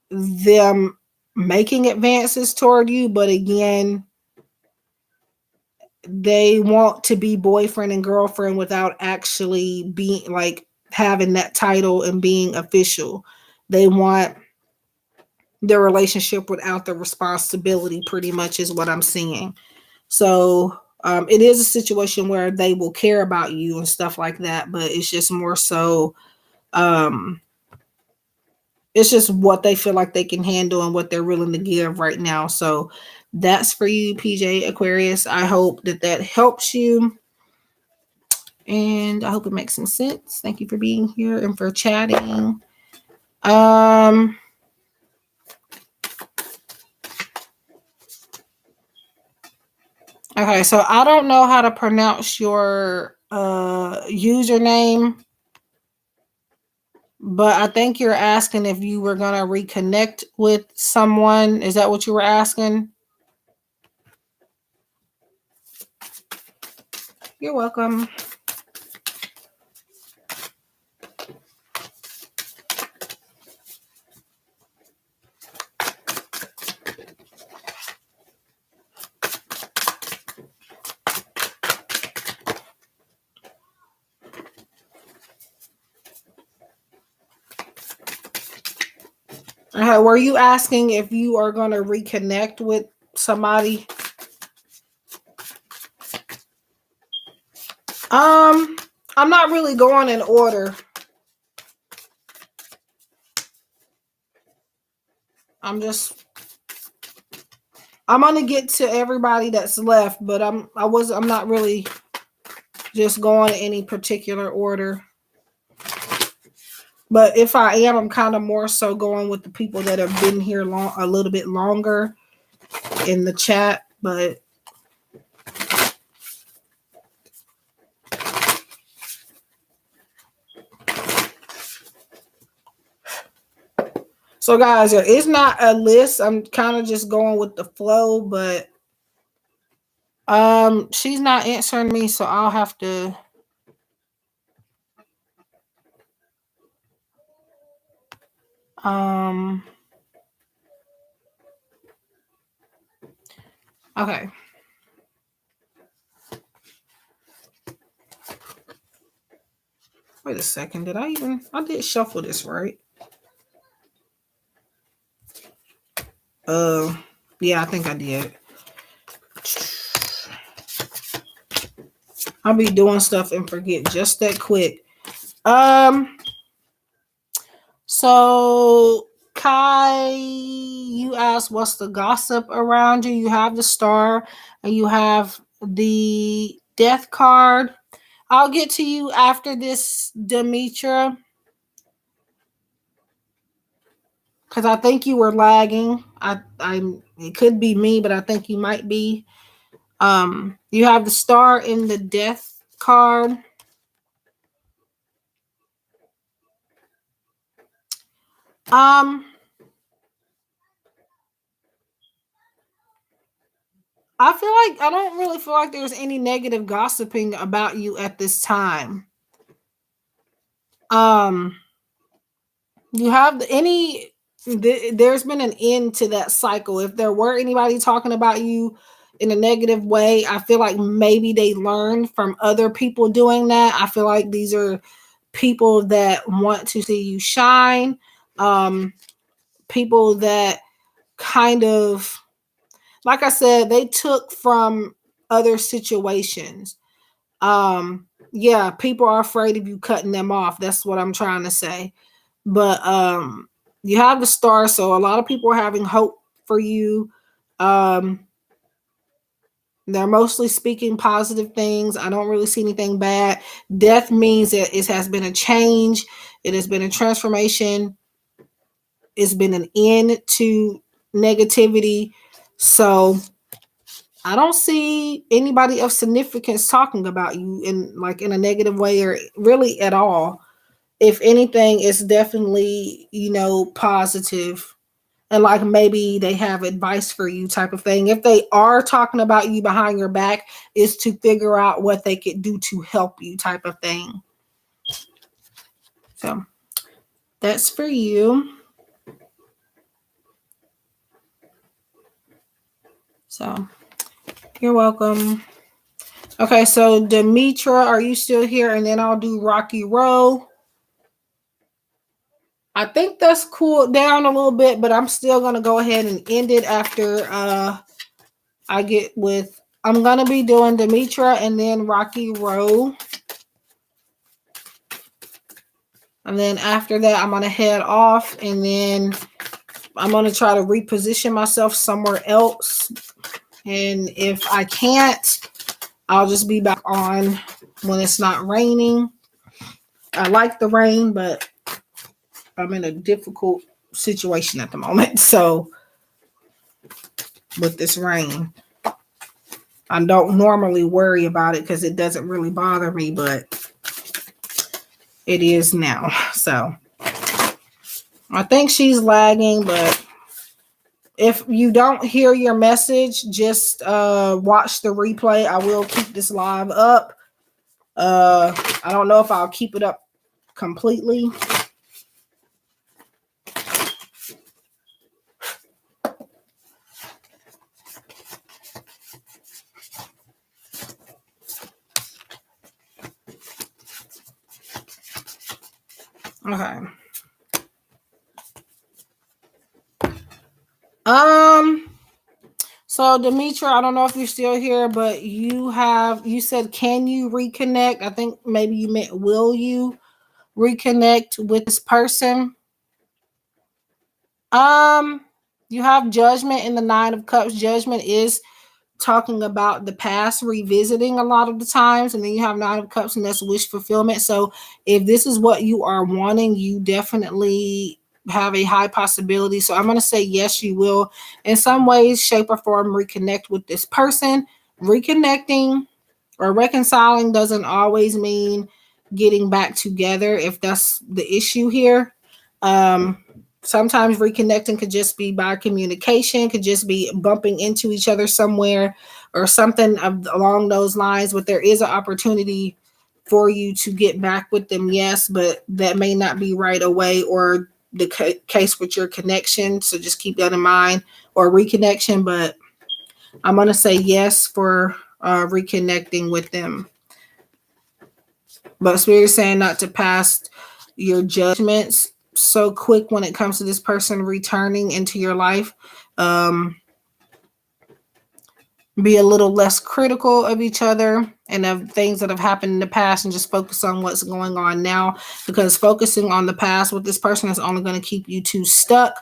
them making advances toward you, but again, they want to be boyfriend and girlfriend without actually being like having that title and being official. They want their relationship without the responsibility, pretty much is what I'm seeing. So it is a situation where they will care about you and stuff like that, but it's just more so um, it's just what they feel like they can handle and what they're willing to give right now. So that's for you, PJ Aquarius. I hope that that helps you. And I hope it makes some sense. Thank you for being here and for chatting. Um, okay, so I don't know how to pronounce your username, but I think you're asking if you were going to reconnect with someone. Is that what you were asking? You're welcome. Were you asking if you are going to reconnect with somebody? Um, I'm not really going in order. I'm just I'm gonna get to everybody that's left, but I'm not really just going in any particular order. But if I am, I'm kind of more so going with the people that have been here a little bit longer in the chat. But so guys, it's not a list. I'm kind of just going with the flow, but she's not answering me, so I'll have to um okay. Wait a second. I did shuffle this right? Yeah, I think I did. I'll be doing stuff and forget just that quick. Um, so Kai, you asked what's the gossip around you. You have the star and you have the death card. I'll get to you after this, Demetra, because I think you were lagging. It could be me, but I think you might be. You have the star in the death card. Um, I feel like I don't really feel like there's any negative gossiping about you at this time. Um, you have there's been an end to that cycle. If there were anybody talking about you in a negative way, I feel like maybe they learned from other people doing that. I feel like these are people that want to see you shine. Um, people that kind of, like I said, they took from other situations. Yeah, people are afraid of you cutting them off. That's what I'm trying to say. But you have the star, so a lot of people are having hope for you. Um, they're mostly speaking positive things. I don't really see anything bad. Death means that it has been a change. It has been a transformation. It's been an end to negativity. So I don't see anybody of significance talking about you in a negative way or really at all. If anything, it's definitely, positive. And like maybe they have advice for you type of thing. If they are talking about you behind your back, is to figure out what they could do to help you type of thing. So that's for you. So you're welcome. Okay, so Demetra, are you still here? And then I'll do Rocky Row. I think that's cooled down a little bit, but I'm still gonna go ahead and end it after I get with. I'm gonna be doing Demetra and then Rocky Row, and then after that I'm gonna head off, and then I'm gonna try to reposition myself somewhere else. And if I can't, I'll just be back on when it's not raining. I like the rain, but I'm in a difficult situation at the moment. So with this rain, I don't normally worry about it because it doesn't really bother me, but it is now. So I think she's lagging, but if you don't hear your message, just watch the replay. I will keep this live up. I don't know if I'll keep it up completely. Okay. So Demetra, I don't know if you're still here, but you said, can you reconnect? I think maybe you meant, will you reconnect with this person? Um, you have Judgment in the Nine of Cups. Judgment is talking about the past revisiting a lot of the times, and then you have Nine of Cups, and that's wish fulfillment. So if this is what you are wanting, you definitely have a high possibility. So I'm going to say yes, you will in some ways, shape, or form reconnect with this person. Reconnecting or reconciling doesn't always mean getting back together if that's the issue here. Um, Sometimes reconnecting could just be by communication, could just be bumping into each other somewhere or something along those lines. But there is an opportunity for you to get back with them, yes, but that may not be right away or the case with your connection. So just keep that in mind, or reconnection. But I'm going to say yes for reconnecting with them. But Spirit is saying not to pass your judgments so quick when it comes to this person returning into your life. Be a little less critical of each other and of things that have happened in the past, and just focus on what's going on now, because focusing on the past with this person is only going to keep you two stuck.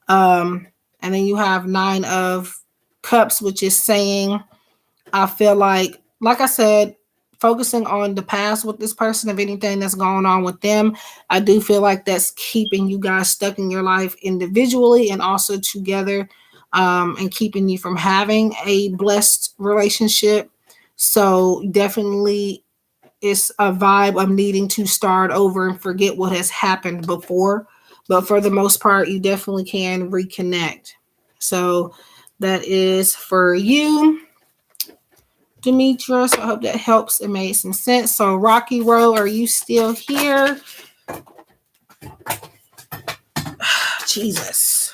And then you have 9 of Cups, which is saying, I feel like I said, focusing on the past with this person, of anything that's going on with them, I do feel like that's keeping you guys stuck in your life individually and also together, and keeping you from having a blessed relationship. So definitely it's a vibe of needing to start over and forget what has happened before. But for the most part, you definitely can reconnect. So that is for you, Demetra. So I hope that helps. It made some sense. So Rocky Road, are you still here? Jesus.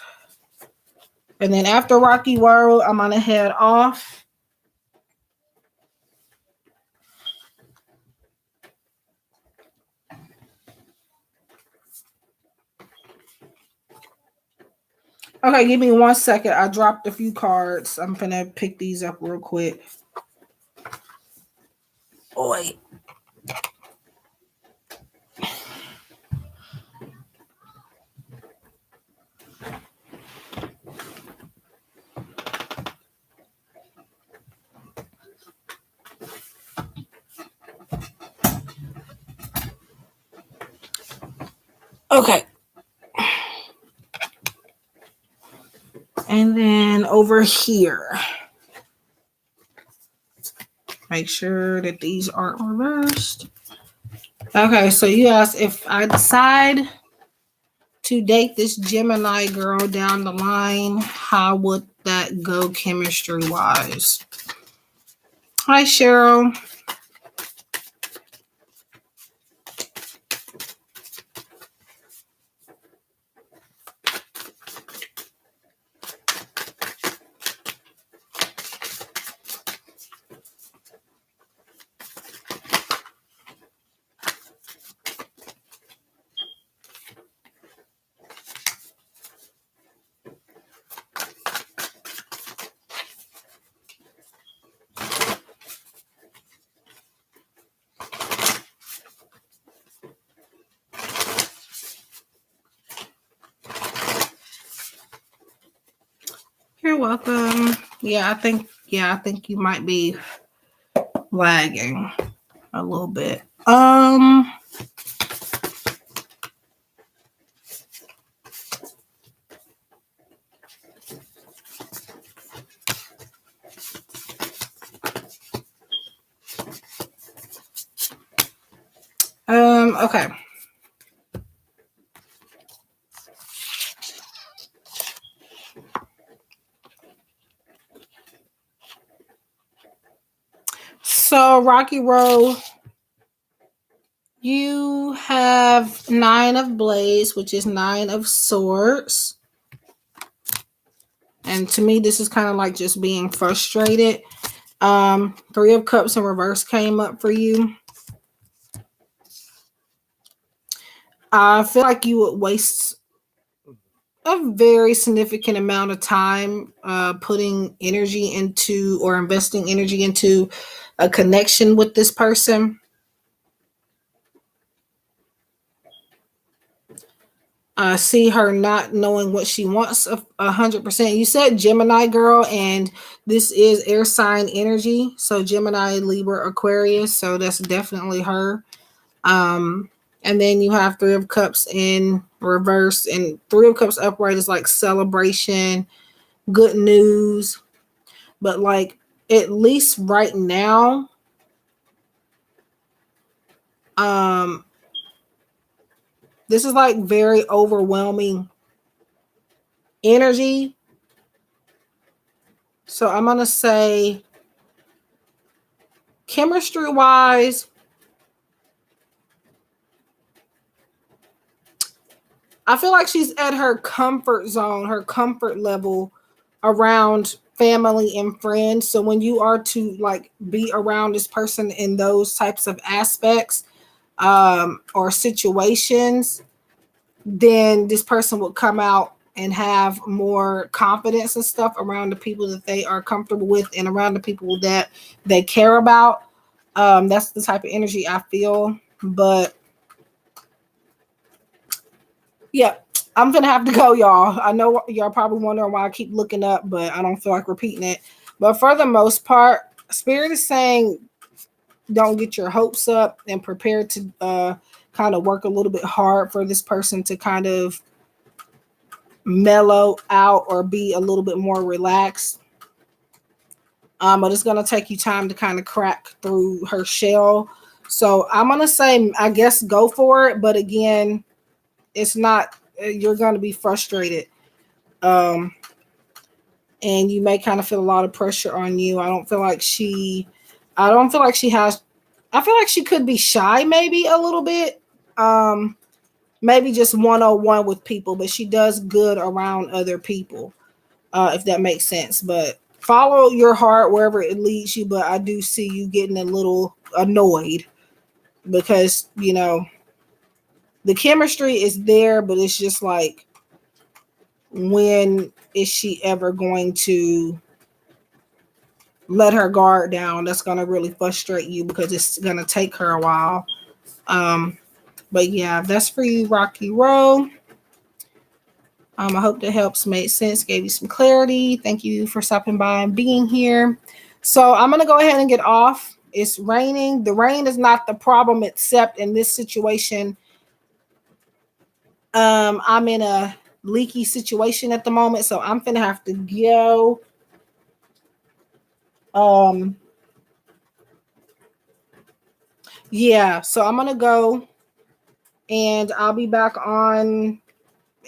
And then after Rocky Road, I'm gonna head off. Okay, give me 1 second. I dropped a few cards. I'm gonna pick these up real quick. Oi. Okay. And then over here, make sure that these aren't reversed. Okay, so you asked if I decide to date this Gemini girl down the line, how would that go chemistry wise? Hi, Cheryl. You're welcome. I think you might be lagging a little bit. Okay. So Rocky Road, you have 9 of Blades, which is 9 of Swords. And to me, this is kind of like just being frustrated. 3 of Cups in reverse came up for you. I feel like you would waste a very significant amount of time putting energy into, or investing energy into, a connection with this person. See her not knowing what she wants 100%. You said Gemini girl, and this is air sign energy. So Gemini, Libra, Aquarius. So that's definitely her. And then you have 3 of Cups in reverse, and 3 of Cups upright is like celebration, good news. But like, at least right now, this is like very overwhelming energy. So I'm going to say, chemistry wise, I feel like she's at her comfort zone, her comfort level around family and friends. So when you are to like be around this person in those types of aspects, or situations, then this person will come out and have more confidence and stuff around the people that they are comfortable with and around the people that they care about. That's the type of energy I feel. But yeah, I'm gonna have to go, y'all. I know y'all probably wondering why I keep looking up, but I don't feel like repeating it. But for the most part, Spirit is saying don't get your hopes up and prepare to kind of work a little bit hard for this person to kind of mellow out or be a little bit more relaxed. But it's gonna take you time to kind of crack through her shell. So I'm gonna say, I guess, go for it. But again, it's not. You're gonna be frustrated, and you may kind of feel a lot of pressure on you. I don't feel like she. I don't feel like she has. I feel like she could be shy, maybe a little bit. Maybe just 101 with people, but she does good around other people, if that makes sense. But follow your heart wherever it leads you. But I do see you getting a little annoyed because, the chemistry is there, but it's just like, when is she ever going to let her guard down? That's going to really frustrate you because it's going to take her a while. But yeah, that's for you, Rocky Row. I hope that helps, made sense, gave you some clarity. Thank you for stopping by and being here. So I'm going to go ahead and get off. It's raining. The rain is not the problem, except in this situation, I'm in a leaky situation at the moment, so I'm going to have to go. Yeah, so I'm going to go and I'll be back on.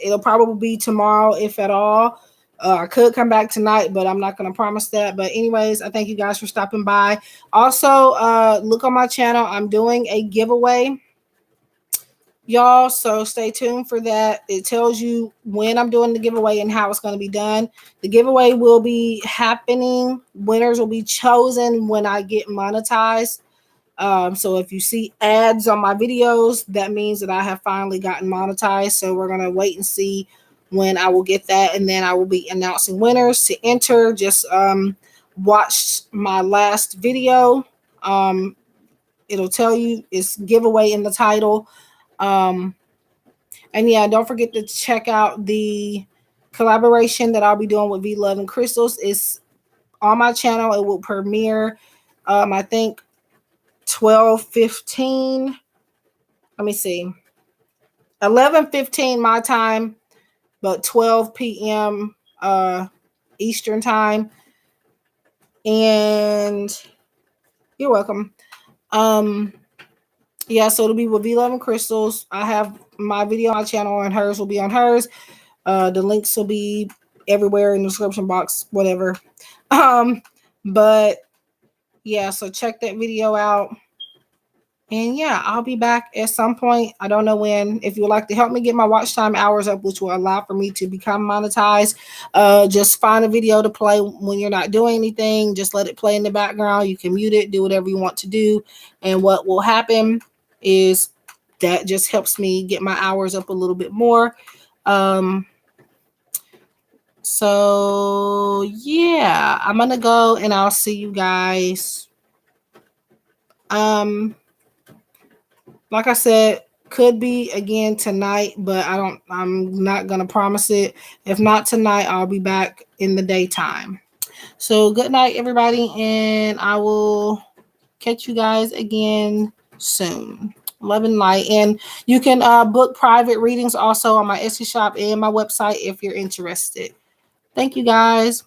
It'll probably be tomorrow, if at all. I could come back tonight, but I'm not going to promise that. But anyways, I thank you guys for stopping by. Also, look on my channel. I'm doing a giveaway, y'all. So stay tuned for that. It tells you when I'm doing the giveaway and how it's going to be done. The giveaway will be happening. Winners will be chosen when I get monetized. So if you see ads on my videos, that means that I have finally gotten monetized. So we're going to wait and see when I will get that. And then I will be announcing winners. To enter, just watch my last video. It'll tell you it's giveaway in the title. And yeah, don't forget to check out the collaboration that I'll be doing with V Love and Crystals. It's on my channel. It will premiere, I think, 12:15. Let me see. 11:15 my time, but 12 p.m. Eastern time. And you're welcome. Yeah, so it'll be with V11 Crystals. I have my video on my channel, and hers will be on hers. The links will be everywhere in the description box, whatever. But yeah, so check that video out. And yeah, I'll be back at some point. I don't know when. If you would like to help me get my watch time hours up, which will allow for me to become monetized, just find a video to play when you're not doing anything. Just let it play in the background. You can mute it, do whatever you want to do. And what will happen is that just helps me get my hours up a little bit more. So yeah, I'm going to go and I'll see you guys. Like I said, could be again tonight, but I'm not going to promise it. If not tonight, I'll be back in the daytime. So good night, everybody. And I will catch you guys again soon. Love and light. And you can book private readings also on my Etsy shop and my website if you're interested. Thank you guys.